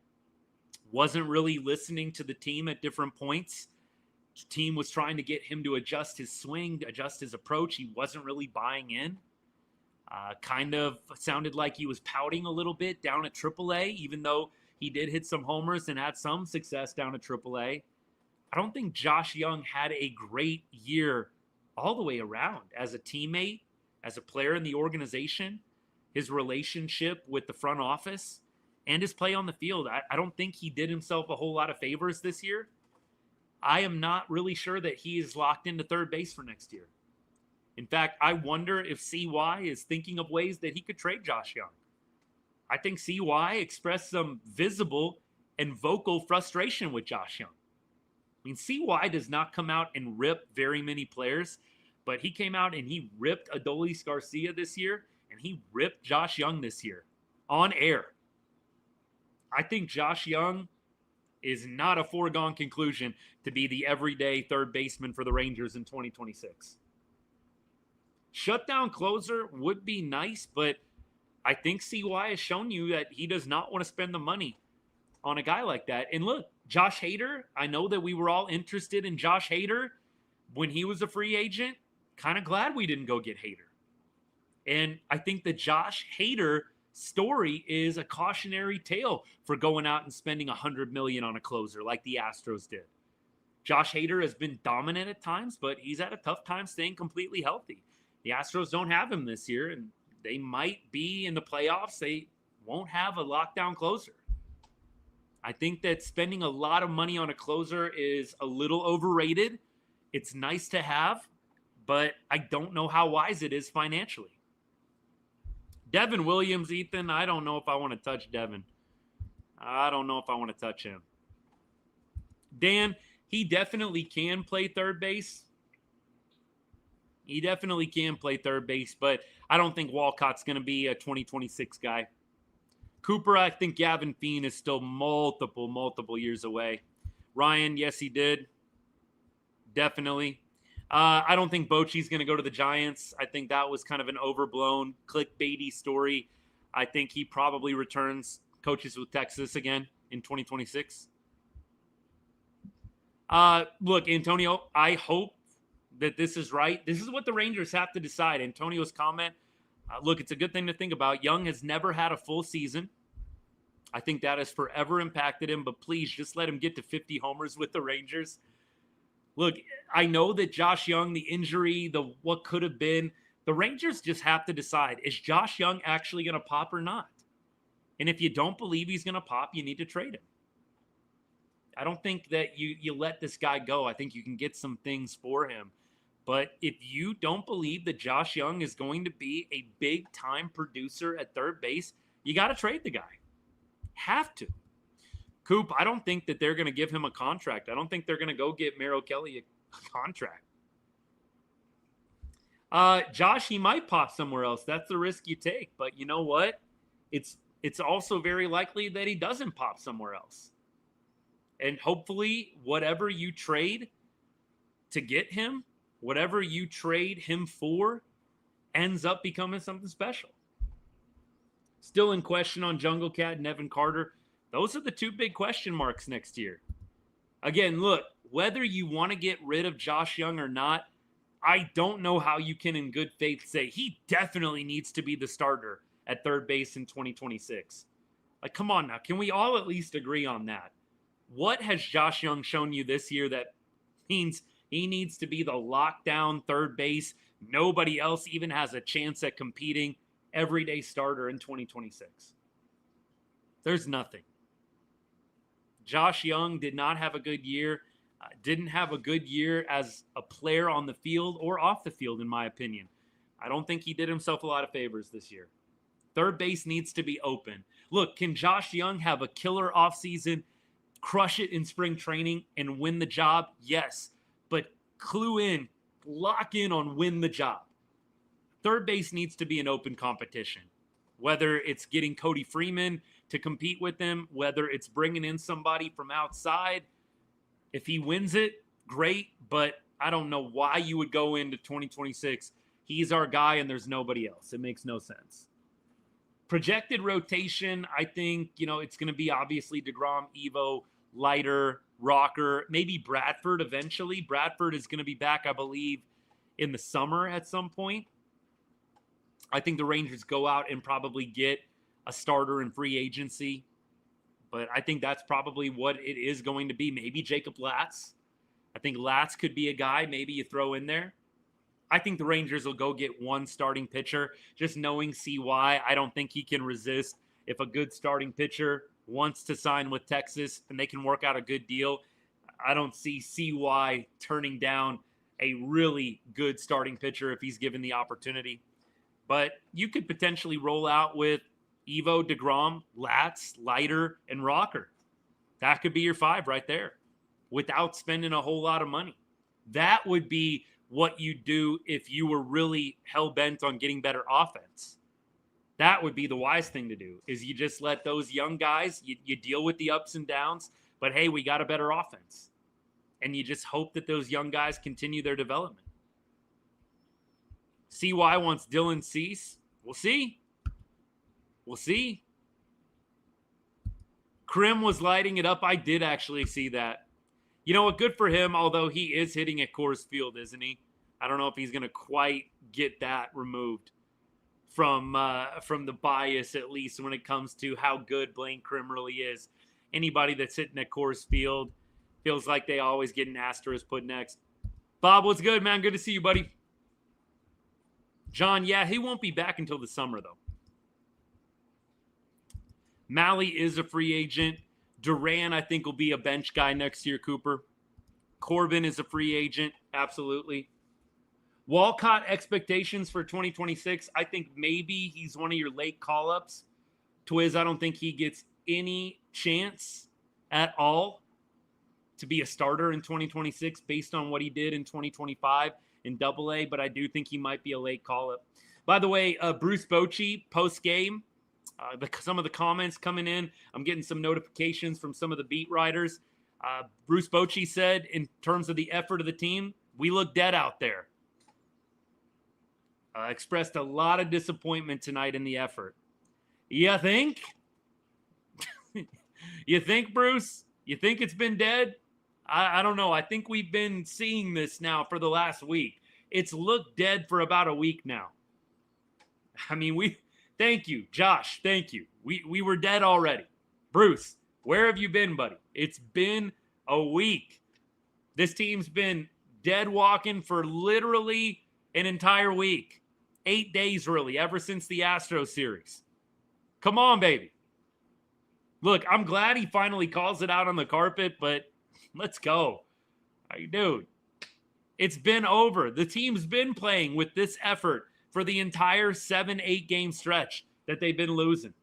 Speaker 2: Wasn't really listening to the team at different points. The team was trying to get him to adjust his swing, adjust his approach. He wasn't really buying in. Kind of sounded like he was pouting a little bit down at AAA, even though he did hit some homers and had some success down at AAA. I don't think Josh Young had a great year all the way around as a teammate, as a player in the organization, his relationship with the front office, and his play on the field. I don't think he did himself a whole lot of favors this year. I am not really sure that he is locked into third base for next year. In fact, I wonder if CY is thinking of ways that he could trade Josh Young. I think CY expressed some visible and vocal frustration with Josh Young. I mean, CY does not come out and rip very many players, but he came out and he ripped Adolis Garcia this year, and he ripped Josh Young this year on air. I think Josh Young is not a foregone conclusion to be the everyday third baseman for the Rangers in 2026. Shutdown closer would be nice, but I think CY has shown you that he does not want to spend the money on a guy like that. And look, Josh Hader, I know that we were all interested in Josh Hader when he was a free agent. Kind of glad we didn't go get Hader. And I think the Josh Hader story is a cautionary tale for going out and spending $100 million on a closer like the Astros did. Josh Hader has been dominant at times, but he's had a tough time staying completely healthy. The Astros don't have him this year, and they might be in the playoffs. They won't have a lockdown closer. I think that spending a lot of money on a closer is a little overrated. It's nice to have, but I don't know how wise it is financially. Devin Williams, Ethan, I don't know if I want to touch Devin. I don't know if I want to touch him. Dan, he definitely can play third base. He definitely can play third base, but I don't think Walcott's going to be a 2026 guy. Cooper, I think Gavin Fiend is still multiple years away. Ryan, yes, he did. Definitely. I don't think Bochy's going to go to the Giants. I think that was kind of an overblown clickbaity story. I think he probably returns, coaches with Texas again in 2026. Look, Antonio, I hope that this is right. This is what the Rangers have to decide. Antonio's comment, look, it's a good thing to think about. Young has never had a full season. I think that has forever impacted him, but please just let him get to 50 homers with the Rangers. Look, I know that Josh Young, the injury, what could have been, the Rangers just have to decide, is Josh Young actually going to pop or not? And if you don't believe he's going to pop, you need to trade him. I don't think that you let this guy go. I think you can get some things for him. But if you don't believe that Josh Young is going to be a big-time producer at third base, you got to trade the guy. Have to. Coop, I don't think that they're going to give him a contract. I don't think they're going to go get Merrill Kelly a contract. Josh, he might pop somewhere else. That's the risk you take. But you know what? It's also very likely that he doesn't pop somewhere else. And hopefully, whatever you trade to get him, whatever you trade him for, ends up becoming something special. Still in question on Jungle Cat and Evan Carter. Those are the two big question marks next year. Again, look, whether you want to get rid of Josh Young or not, I don't know how you can in good faith say he definitely needs to be the starter at third base in 2026. Like, come on now. Can we all at least agree on that? What has Josh Young shown you this year that means he needs to be the lockdown third base? Nobody else even has a chance at competing everyday starter in 2026. There's nothing. Josh Young did not have a good year, didn't have a good year as a player on the field or off the field, in my opinion. I don't think he did himself a lot of favors this year. Third base needs to be open. Look, can Josh Young have a killer offseason, crush it in spring training, and win the job? Yes, but clue in, lock in on win the job. Third base needs to be an open competition, whether it's getting Cody Freeman to compete with him, whether it's bringing in somebody from outside. If he wins it, great, but I don't know why you would go into 2026. He's our guy and there's nobody else. It makes no sense. Projected rotation, I think, it's going to be obviously deGrom, Evo, Leiter, Rocker, maybe Bradford eventually. Bradford is going to be back, I believe, in the summer at some point. I think the Rangers go out and probably get a starter in free agency. But I think that's probably what it is going to be. Maybe Jacob Latz. I think Latz could be a guy maybe you throw in there. I think the Rangers will go get one starting pitcher. Just knowing CY, I don't think he can resist. If a good starting pitcher wants to sign with Texas and they can work out a good deal, I don't see CY turning down a really good starting pitcher if he's given the opportunity. But you could potentially roll out with Evo, deGrom, Latz, Leiter, and Rocker. That could be your five right there without spending a whole lot of money. That would be what you do if you were really hell-bent on getting better offense. That would be the wise thing to do, is you just let those young guys, you deal with the ups and downs, but hey, we got a better offense. And you just hope that those young guys continue their development. CY wants Dylan Cease. We'll see. We'll see. Krim was lighting it up. I did actually see that. You know what? Good for him, although he is hitting at Coors Field, isn't he? I don't know if he's going to quite get that removed from the bias, at least when it comes to how good Blaine Krim really is. Anybody that's hitting at Coors Field feels like they always get an asterisk put next. Bob, what's good, man? Good to see you, buddy. John, yeah, he won't be back until the summer, though. Malley is a free agent. Duran, I think, will be a bench guy next year, Cooper. Corbin is a free agent, absolutely. Walcott expectations for 2026, I think maybe he's one of your late call-ups. Twiz, I don't think he gets any chance at all to be a starter in 2026 based on what he did in 2025 in Double-A, but I do think he might be a late call-up. By the way, Bruce Bochy, post-game, some of the comments coming in, I'm getting some notifications from some of the beat writers. Bruce Bochy said, in terms of the effort of the team, we look dead out there. Expressed a lot of disappointment tonight in the effort. You think? You think, Bruce? You think it's been dead? I don't know. I think we've been seeing this now for the last week. It's looked dead for about a week now. I mean, thank you, Josh. Thank you. We were dead already. Bruce, where have you been, buddy? It's been a week. This team's been dead walking for literally an entire week. 8 days, really, ever since the Astros series. Come on, baby. Look, I'm glad he finally calls it out on the carpet, but let's go. Dude, it's been over. The team's been playing with this effort for the entire 7-8 game stretch that they've been losing.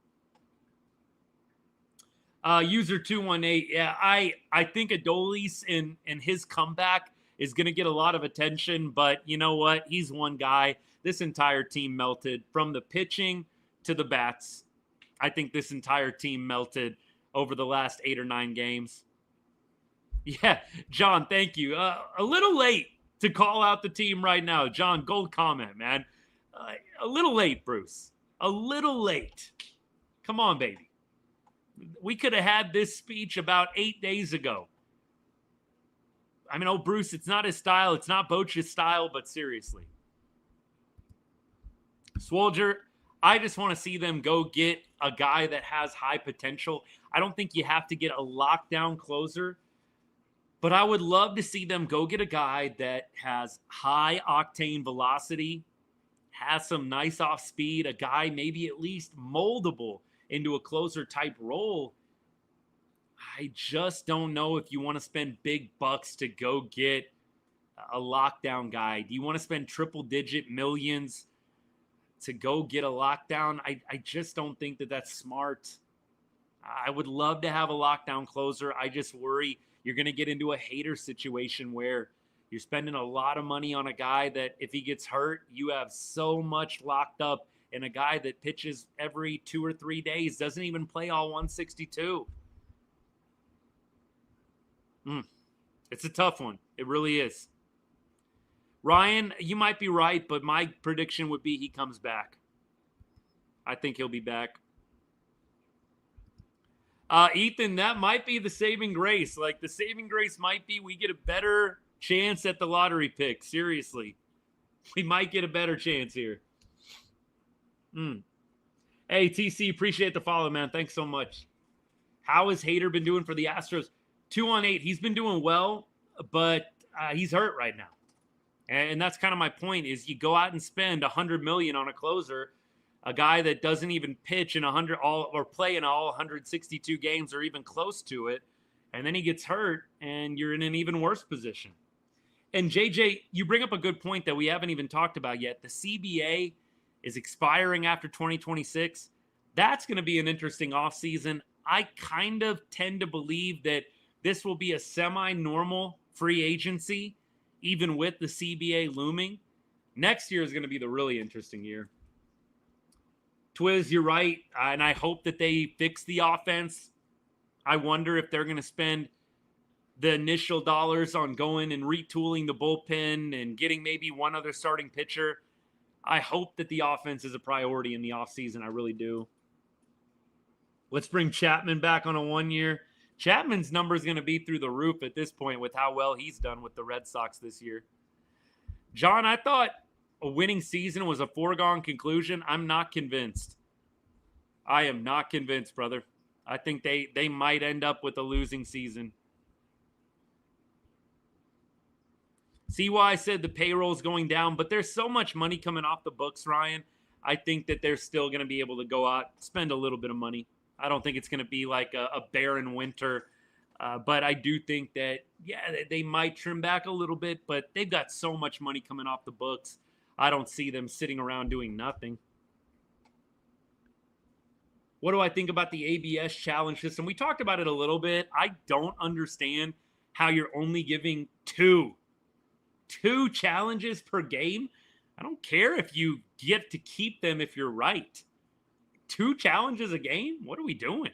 Speaker 2: User 218, yeah, I think Adolis and his comeback is going to get a lot of attention, but you know what? He's one guy. This entire team melted from the pitching to the bats. I think this entire team melted over the last 8 or 9 games. Yeah, John, thank you. A little late to call out the team right now. John, gold comment, man. A little late, Bruce. A little late. Come on, baby. We could have had this speech about 8 days ago. I mean, Bruce, it's not his style. It's not Boch's style, but seriously. Swolger, I just want to see them go get a guy that has high potential. I don't think you have to get a lockdown closer, but I would love to see them go get a guy that has high octane velocity, has some nice off speed, a guy maybe at least moldable into a closer type role. I just don't know if you want to spend big bucks to go get a lockdown guy. Do you want to spend triple digit millions to go get a lockdown? I just don't think that that's smart. I would love to have a lockdown closer. I just worry you're going to get into a hater situation where you're spending a lot of money on a guy that if he gets hurt, you have so much locked up in a guy that pitches every 2 or 3 days, doesn't even play all 162. It's a tough one. It really is. Ryan, you might be right, but my prediction would be he comes back. I think he'll be back. Ethan, that might be the saving grace. Like, the saving grace might be we get a better chance at the lottery pick. Seriously. We might get a better chance here. Hey, TC, appreciate the follow, man. Thanks so much. How has Hader been doing for the Astros? 2-on-8. He's been doing well, but he's hurt right now. And that's kind of my point is you go out and spend $100 million on a closer, a guy that doesn't even pitch in 100 all or play in all 162 games or even close to it, and then he gets hurt and you're in an even worse position. And JJ, you bring up a good point that we haven't even talked about yet. The CBA is expiring after 2026. That's going to be an interesting offseason. I kind of tend to believe that this will be a semi-normal free agency, even with the CBA looming. Next year is going to be the really interesting year. Twiz, you're right, and I hope that they fix the offense. I wonder if they're going to spend the initial dollars on going and retooling the bullpen and getting maybe one other starting pitcher. I hope that the offense is a priority in the offseason. I really do. Let's bring Chapman back on a 1 year. Chapman's number is going to be through the roof at this point with how well he's done with the Red Sox this year. John, I thought a winning season was a foregone conclusion. I'm not convinced. I am not convinced, brother. I think they might end up with a losing season. See why I said the payroll's going down, but there's so much money coming off the books, Ryan. I think that they're still going to be able to go out, spend a little bit of money. I don't think it's going to be like a barren winter. But I do think that, yeah, they might trim back a little bit, but they've got so much money coming off the books. I don't see them sitting around doing nothing. What do I think about the ABS challenge system? We talked about it a little bit. I don't understand how you're only giving two 2 challenges per game. I don't care if you get to keep them if you're right. 2 challenges a game? What are we doing?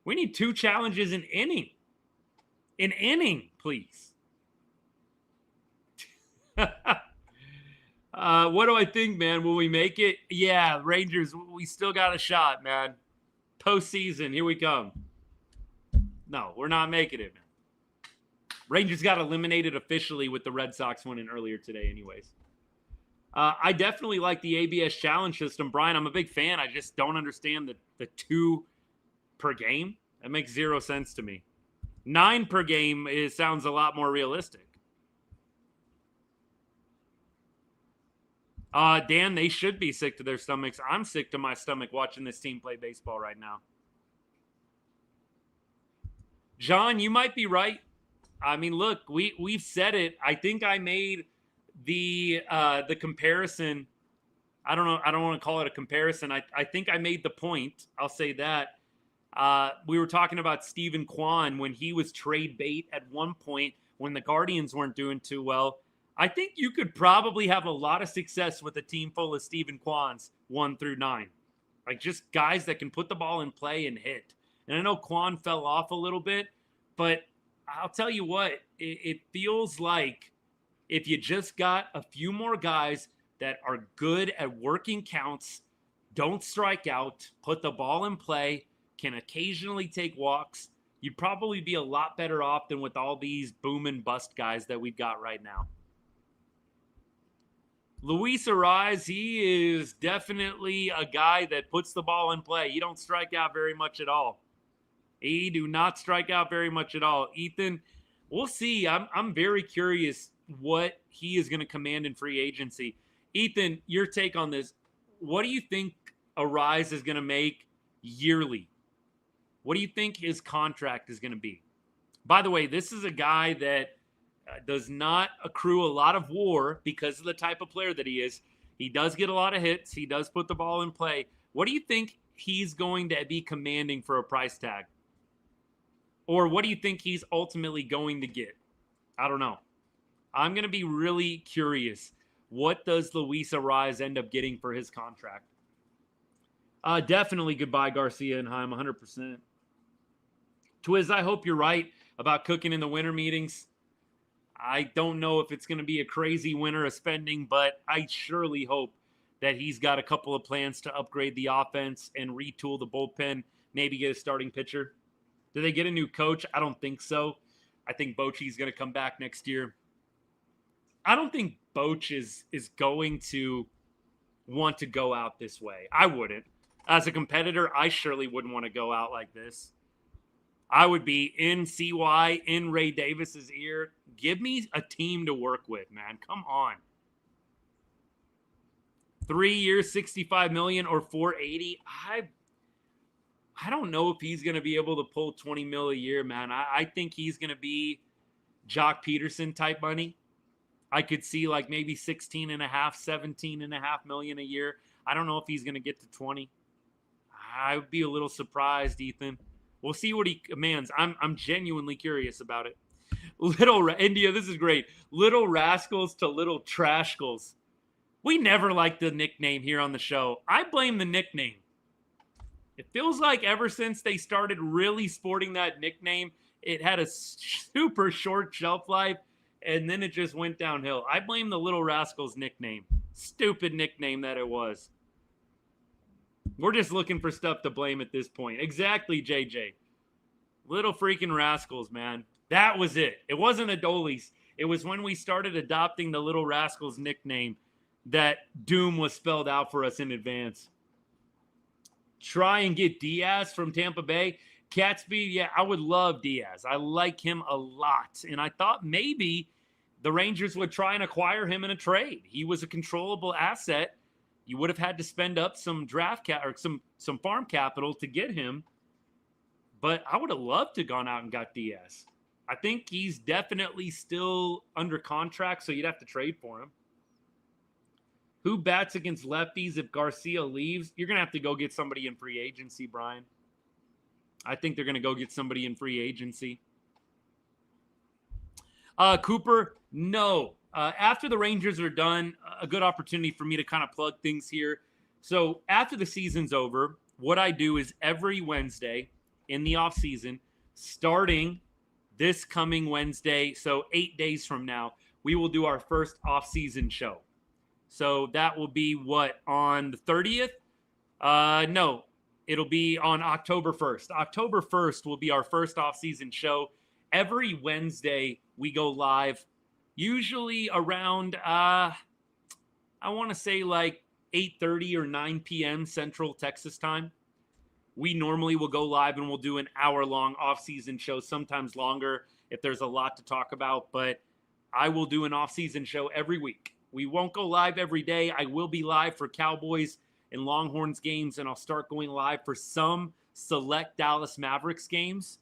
Speaker 2: We need 2 challenges an inning. An inning, please. What do I think, man? Will we make it? Yeah, Rangers, we still got a shot, man. Postseason, here we come. No, we're not making it, man. Rangers got eliminated officially with the Red Sox winning earlier today anyways. I definitely like the ABS challenge system. Brian, I'm a big fan. I just don't understand the 2 per game. That makes 0 sense to me. 9 per game sounds a lot more realistic. Dan, they should be sick to their stomachs. I'm sick to my stomach watching this team play baseball right now. John, you might be right. I mean, look, we've said it. I think I made the comparison. I don't know. I don't want to call it a comparison. I think I made the point. I'll say that. We were talking about Stephen Kwan when he was trade bait at one point when the Guardians weren't doing too well. I think you could probably have a lot of success with a team full of Stephen Kwans 1 through 9. Like just guys that can put the ball in play and hit. And I know Kwan fell off a little bit, but I'll tell you what, it feels like if you just got a few more guys that are good at working counts, don't strike out, put the ball in play, can occasionally take walks, you'd probably be a lot better off than with all these boom and bust guys that we've got right now. Luis Ariz, he is definitely a guy that puts the ball in play. He don't strike out very much at all. He do not strike out very much at all. Ethan, we'll see. I'm very curious what he is going to command in free agency. Ethan, your take on this. What do you think Ariz is going to make yearly? What do you think his contract is going to be? By the way, this is a guy that does not accrue a lot of WAR because of the type of player that he is. He does get a lot of hits. He does put the ball in play. What do you think he's going to be commanding for a price tag? Or what do you think he's ultimately going to get? I don't know. I'm going to be really curious. What does Luis Ariz end up getting for his contract? Definitely goodbye, Garcia and Heim, 100%. Twiz, I hope you're right about cooking in the winter meetings. I don't know if it's going to be a crazy winter of spending, but I surely hope that he's got a couple of plans to upgrade the offense and retool the bullpen, maybe get a starting pitcher. Do they get a new coach? I don't think so. I think Bochy's going to come back next year. I don't think Boch is going to want to go out this way. I wouldn't. As a competitor, I surely wouldn't want to go out like this. I would be in CY, in Ray Davis's ear. Give me a team to work with, man. Come on. 3 years, $65 million or $480. I don't know if he's going to be able to pull $20 million a year, man. I think he's going to be Joc Pederson type money. I could see like maybe 16.5, 17.5 million a year. I don't know if he's going to get to 20. I would be a little surprised, Ethan. We'll see what he commands. I'm genuinely curious about it. India, this is great. Little Rascals to Little Trashcals. We never liked the nickname here on the show. I blame the nickname. It feels like ever since they started really sporting that nickname, it had a super short shelf life, and then it just went downhill. I blame the Little Rascals nickname. Stupid nickname that it was. We're just looking for stuff to blame at this point. Exactly, JJ. Little freaking Rascals, man. That was it. It wasn't Adolis. It was when we started adopting the Little Rascals nickname that doom was spelled out for us in advance. Try and get Diaz from Tampa Bay. Catsby, yeah, I would love Diaz. I like him a lot. And I thought maybe the Rangers would try and acquire him in a trade. He was a controllable asset. You would have had to spend up some draft or some farm capital to get him. But I would have loved to have gone out and got Diaz. I think he's definitely still under contract, so you'd have to trade for him. Who bats against lefties if Garcia leaves? You're going to have to go get somebody in free agency, Brian. I think they're going to go get somebody in free agency. Cooper, no. After the Rangers are done, a good opportunity for me to kind of plug things here. So after the season's over, what I do is every Wednesday in the off season, starting this coming Wednesday, so 8 days from now, we will do our first off season show. So that will be on the 30th? No, it'll be on October 1st. October 1st will be our first off season show. Every Wednesday we go live, usually around, I want to say like 8:30 or 9 p.m. Central Texas time. We normally will go live and we'll do an hour-long off-season show, sometimes longer if there's a lot to talk about. But I will do an off-season show every week. We won't go live every day. I will be live for Cowboys and Longhorns games, and I'll start going live for some select Dallas Mavericks games,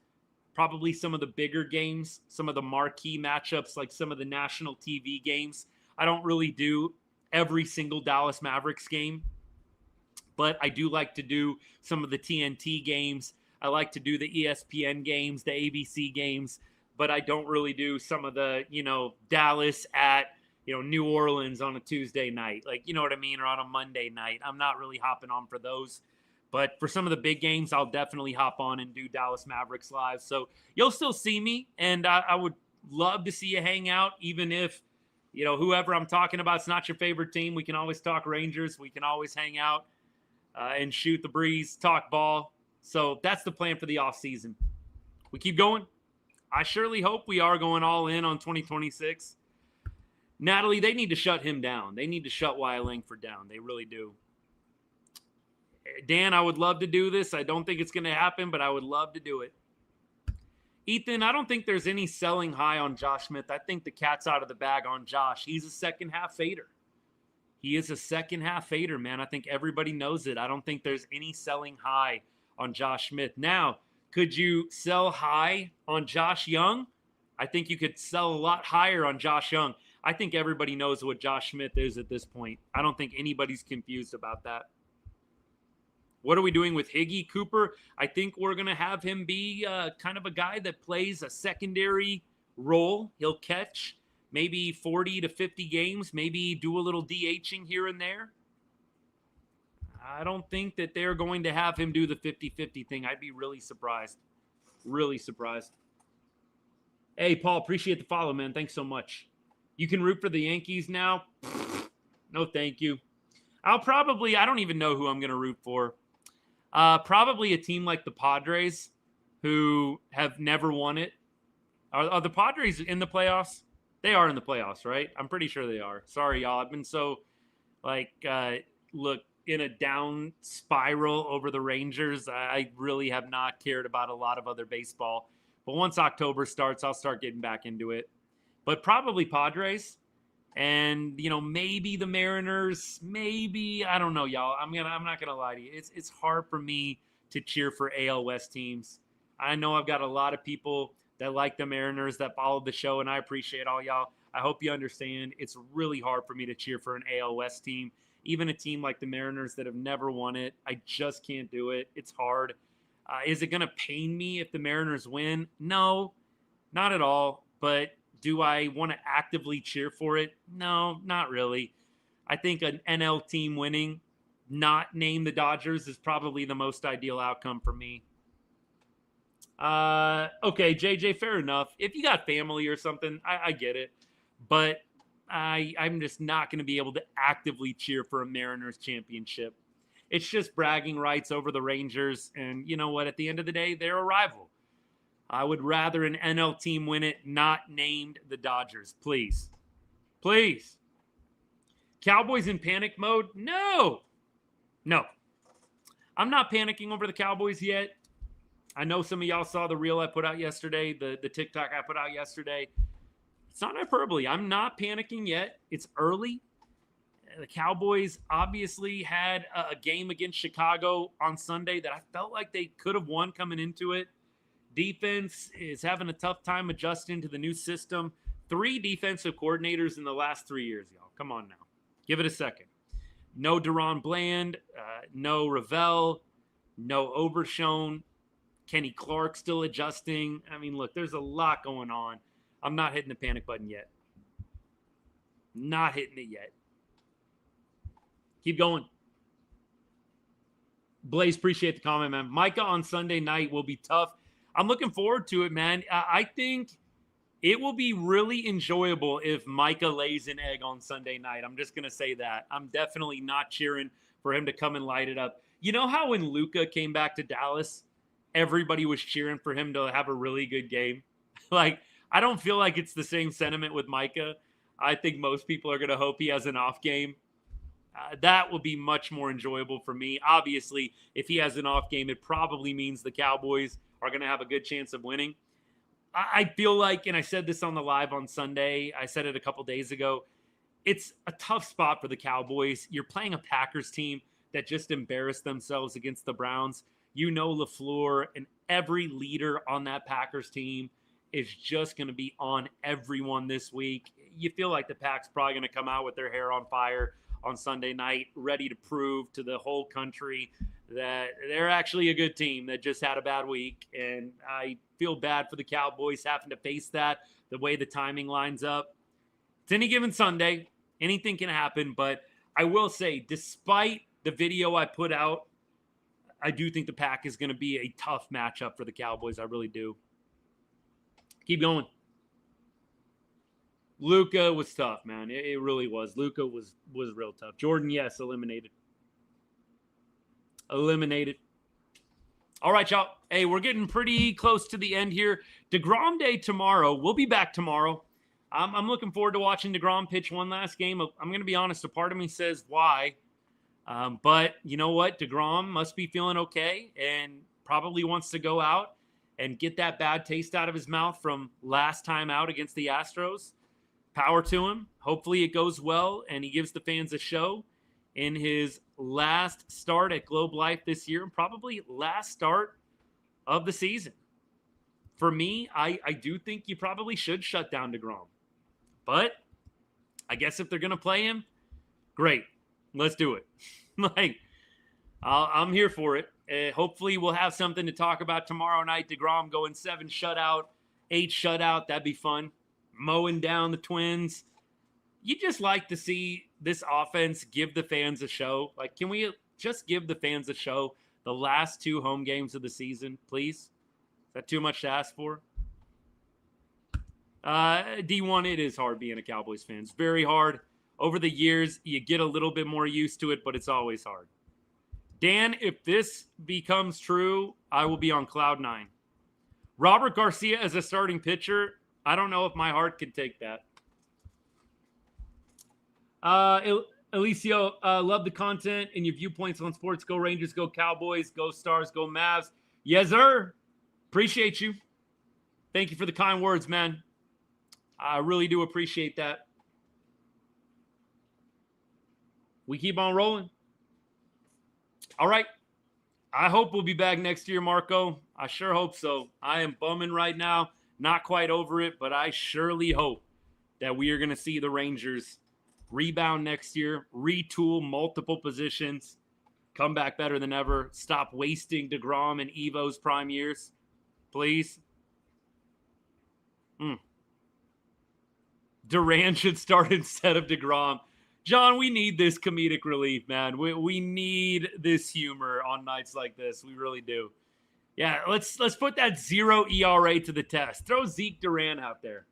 Speaker 2: probably some of the bigger games, some of the marquee matchups, like some of the national TV games. I don't really do every single Dallas Mavericks game, but I do like to do some of the TNT games. I like to do the ESPN games, the ABC games, but I don't really do some of the, Dallas at, New Orleans on a Tuesday night, like, you know what I mean? Or on a Monday night. I'm not really hopping on for those. But for some of the big games, I'll definitely hop on and do Dallas Mavericks live. So you'll still see me, and I would love to see you hang out, even if, whoever I'm talking about is not your favorite team. We can always talk Rangers. We can always hang out and shoot the breeze, talk ball. So that's the plan for the offseason. We keep going. I surely hope we are going all in on 2026. Natalie, they need to shut him down. They need to shut Wyatt Langford down. They really do. Dan, I would love to do this. I don't think it's going to happen, but I would love to do it. Ethan, I don't think there's any selling high on Josh Smith. I think the cat's out of the bag on Josh. He's a second-half fader. He is a second-half fader, man. I think everybody knows it. I don't think there's any selling high on Josh Smith. Now, could you sell high on Josh Young? I think you could sell a lot higher on Josh Young. I think everybody knows what Josh Smith is at this point. I don't think anybody's confused about that. What are we doing with Higgy Cooper? I think we're going to have him be kind of a guy that plays a secondary role. He'll catch maybe 40 to 50 games, maybe do a little DHing here and there. I don't think that they're going to have him do the 50-50 thing. I'd be really surprised. Really surprised. Hey, Paul, appreciate the follow, man. Thanks so much. You can root for the Yankees now? No, thank you. I don't even know who I'm going to root for. Probably a team like the Padres, who have never won it. Are the Padres in the playoffs? They are in the playoffs, right? I'm pretty sure they are. Sorry, y'all. I've been so, in a down spiral over the Rangers. I really have not cared about a lot of other baseball. But once October starts, I'll start getting back into it. But probably Padres. And, maybe the Mariners, maybe, I don't know, y'all. I'm not going to lie to you. It's hard for me to cheer for AL West teams. I know I've got a lot of people that like the Mariners that follow the show, and I appreciate all y'all. I hope you understand. It's really hard for me to cheer for an AL West team, even a team like the Mariners that have never won it. I just can't do it. It's hard. Is it going to pain me if the Mariners win? No, not at all. But do I want to actively cheer for it? No, not really. I think an NL team winning, not name the Dodgers, is probably the most ideal outcome for me. Okay, JJ, fair enough. If you got family or something, I get it. But I'm just not going to be able to actively cheer for a Mariners championship. It's just bragging rights over the Rangers. And you know what? At the end of the day, they're a rival. I would rather an NL team win it, not named the Dodgers. Please. Please. Cowboys in panic mode? No. I'm not panicking over the Cowboys yet. I know some of y'all saw the reel I put out yesterday, the TikTok I put out yesterday. It's not hyperbole. I'm not panicking yet. It's early. The Cowboys obviously had a game against Chicago on Sunday that I felt like they could have won coming into it. Defense is having a tough time adjusting to the new system. 3 defensive coordinators in the last 3 years, y'all. Come on now. Give it a second. No Deron Bland, no Ravel, no Overshone. Kenny Clark still adjusting. I mean, look, there's a lot going on. I'm not hitting the panic button yet. Not hitting it yet. Keep going. Blaze, appreciate the comment, man. Micah on Sunday night will be tough. I'm looking forward to it, man. I think it will be really enjoyable if Micah lays an egg on Sunday night. I'm just going to say that. I'm definitely not cheering for him to come and light it up. You know how when Luka came back to Dallas, everybody was cheering for him to have a really good game? Like, I don't feel like it's the same sentiment with Micah. I think most people are going to hope he has an off game. That will be much more enjoyable for me. Obviously, if he has an off game, it probably means the Cowboys are going to have a good chance of winning. I feel like, and I said this on the live on Sunday, I said it a couple days ago, it's a tough spot for the Cowboys. You're playing a Packers team that just embarrassed themselves against the Browns. You know LaFleur and every leader on that Packers team is just going to be on everyone this week. You feel like the Pack's probably going to come out with their hair on fire on Sunday night, ready to prove to the whole country that they're actually a good team that just had a bad week. And I feel bad for the Cowboys having to face that the way the timing lines up. It's any given Sunday. Anything can happen. But I will say, despite the video I put out, I do think the Pack is going to be a tough matchup for the Cowboys. I really do. Keep going. Luka was tough, man. It really was. Luka was real tough. Jordan, yes, eliminated. Eliminated. All right, y'all. Hey, we're getting pretty close to the end here. deGrom Day tomorrow. We'll be back tomorrow. I'm looking forward to watching deGrom pitch one last game. I'm going to be honest. A part of me says why. But you know what? deGrom must be feeling okay and probably wants to go out and get that bad taste out of his mouth from last time out against the Astros. Power to him. Hopefully it goes well and he gives the fans a show in his last start at Globe Life this year and probably last start of the season. For me, I do think you probably should shut down deGrom. But I guess if they're going to play him, great. Let's do it. I'm here for it. Hopefully we'll have something to talk about tomorrow night. deGrom going 7 shutout, 8 shutout. That'd be fun. Mowing down the Twins. You just like to see this offense give the fans a show. Like, can we just give the fans a show the last 2 home games of the season, please? Is that too much to ask for? D1, it is hard being a Cowboys fan. It's very hard. Over the years, you get a little bit more used to it, but it's always hard. Dan, if this becomes true, I will be on cloud 9. Robert Garcia as a starting pitcher, I don't know if my heart could take that. Alicio, love the content and your viewpoints on sports. Go Rangers, go Cowboys, go Stars, go Mavs. Yes, sir. Appreciate you. Thank you for the kind words, man. I really do appreciate that. We keep on rolling. All right. I hope we'll be back next year, Marco. I sure hope so. I am bumming right now. Not quite over it, but I surely hope that we are going to see the Rangers rebound next year, retool multiple positions, come back better than ever, stop wasting deGrom and Evo's prime years. Please. Duran should start instead of deGrom. John, we need this comedic relief, man. We need this humor on nights like this. We really do. Yeah, let's put that 0 ERA to the test. Throw Zeke Duran out there.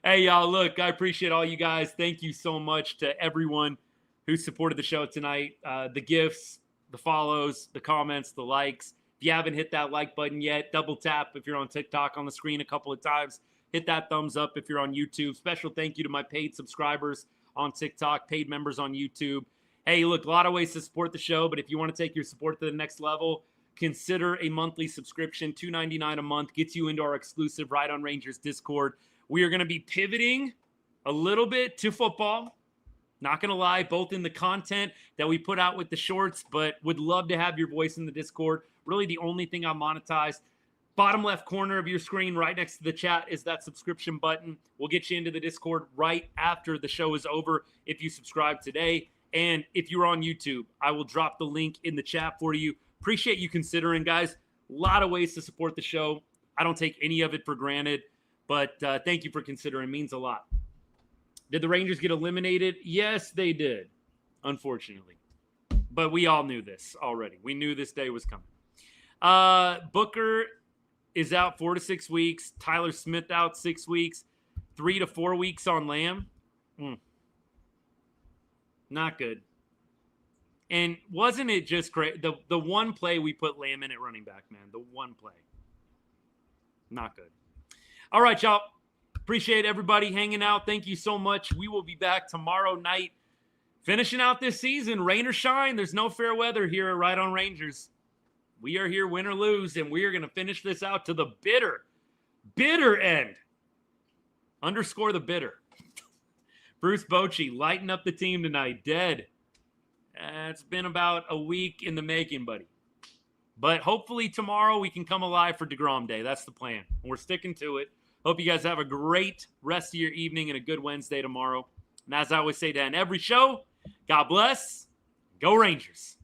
Speaker 2: Hey, y'all, look, I appreciate all you guys. Thank you so much to everyone who supported the show tonight. The gifts, the follows, the comments, the likes. If you haven't hit that like button yet, double tap if you're on TikTok on the screen a couple of times. Hit that thumbs up if you're on YouTube. Special thank you to my paid subscribers on TikTok, paid members on YouTube. Hey, look, a lot of ways to support the show, but if you want to take your support to the next level, consider a monthly subscription. $2.99 a month gets you into our exclusive Ride on Rangers Discord. We are going to be pivoting a little bit to football. Not going to lie, both in the content that we put out with the shorts, but would love to have your voice in the Discord. Really the only thing I monetized. Bottom left corner of your screen, right next to the chat, is that subscription button. We'll get you into the Discord right after the show is over if you subscribe today. And if you're on YouTube, I will drop the link in the chat for you. Appreciate you considering, guys. A lot of ways to support the show. I don't take any of it for granted, but thank you for considering. It means a lot. Did the Rangers get eliminated? Yes, they did, unfortunately. But we all knew this already. We knew this day was coming. Booker is out 4 to 6 weeks. Tyler Smith out 6 weeks. 3 to 4 weeks on Lamb. Not good. And wasn't it just great? The one play we put Lamb in at running back, man. The one play. Not good. All right, y'all. Appreciate everybody hanging out. Thank you so much. We will be back tomorrow night, finishing out this season. Rain or shine, there's no fair weather here at Right on Rangers. We are here, win or lose, and we are going to finish this out to the bitter end. Underscore the bitter. Bruce Bochy lighting up the team tonight. Dead. It's been about a week in the making, buddy. But hopefully tomorrow we can come alive for deGrom Day. That's the plan. We're sticking to it. Hope you guys have a great rest of your evening and a good Wednesday tomorrow. And as I always say to end every show, God bless. Go Rangers.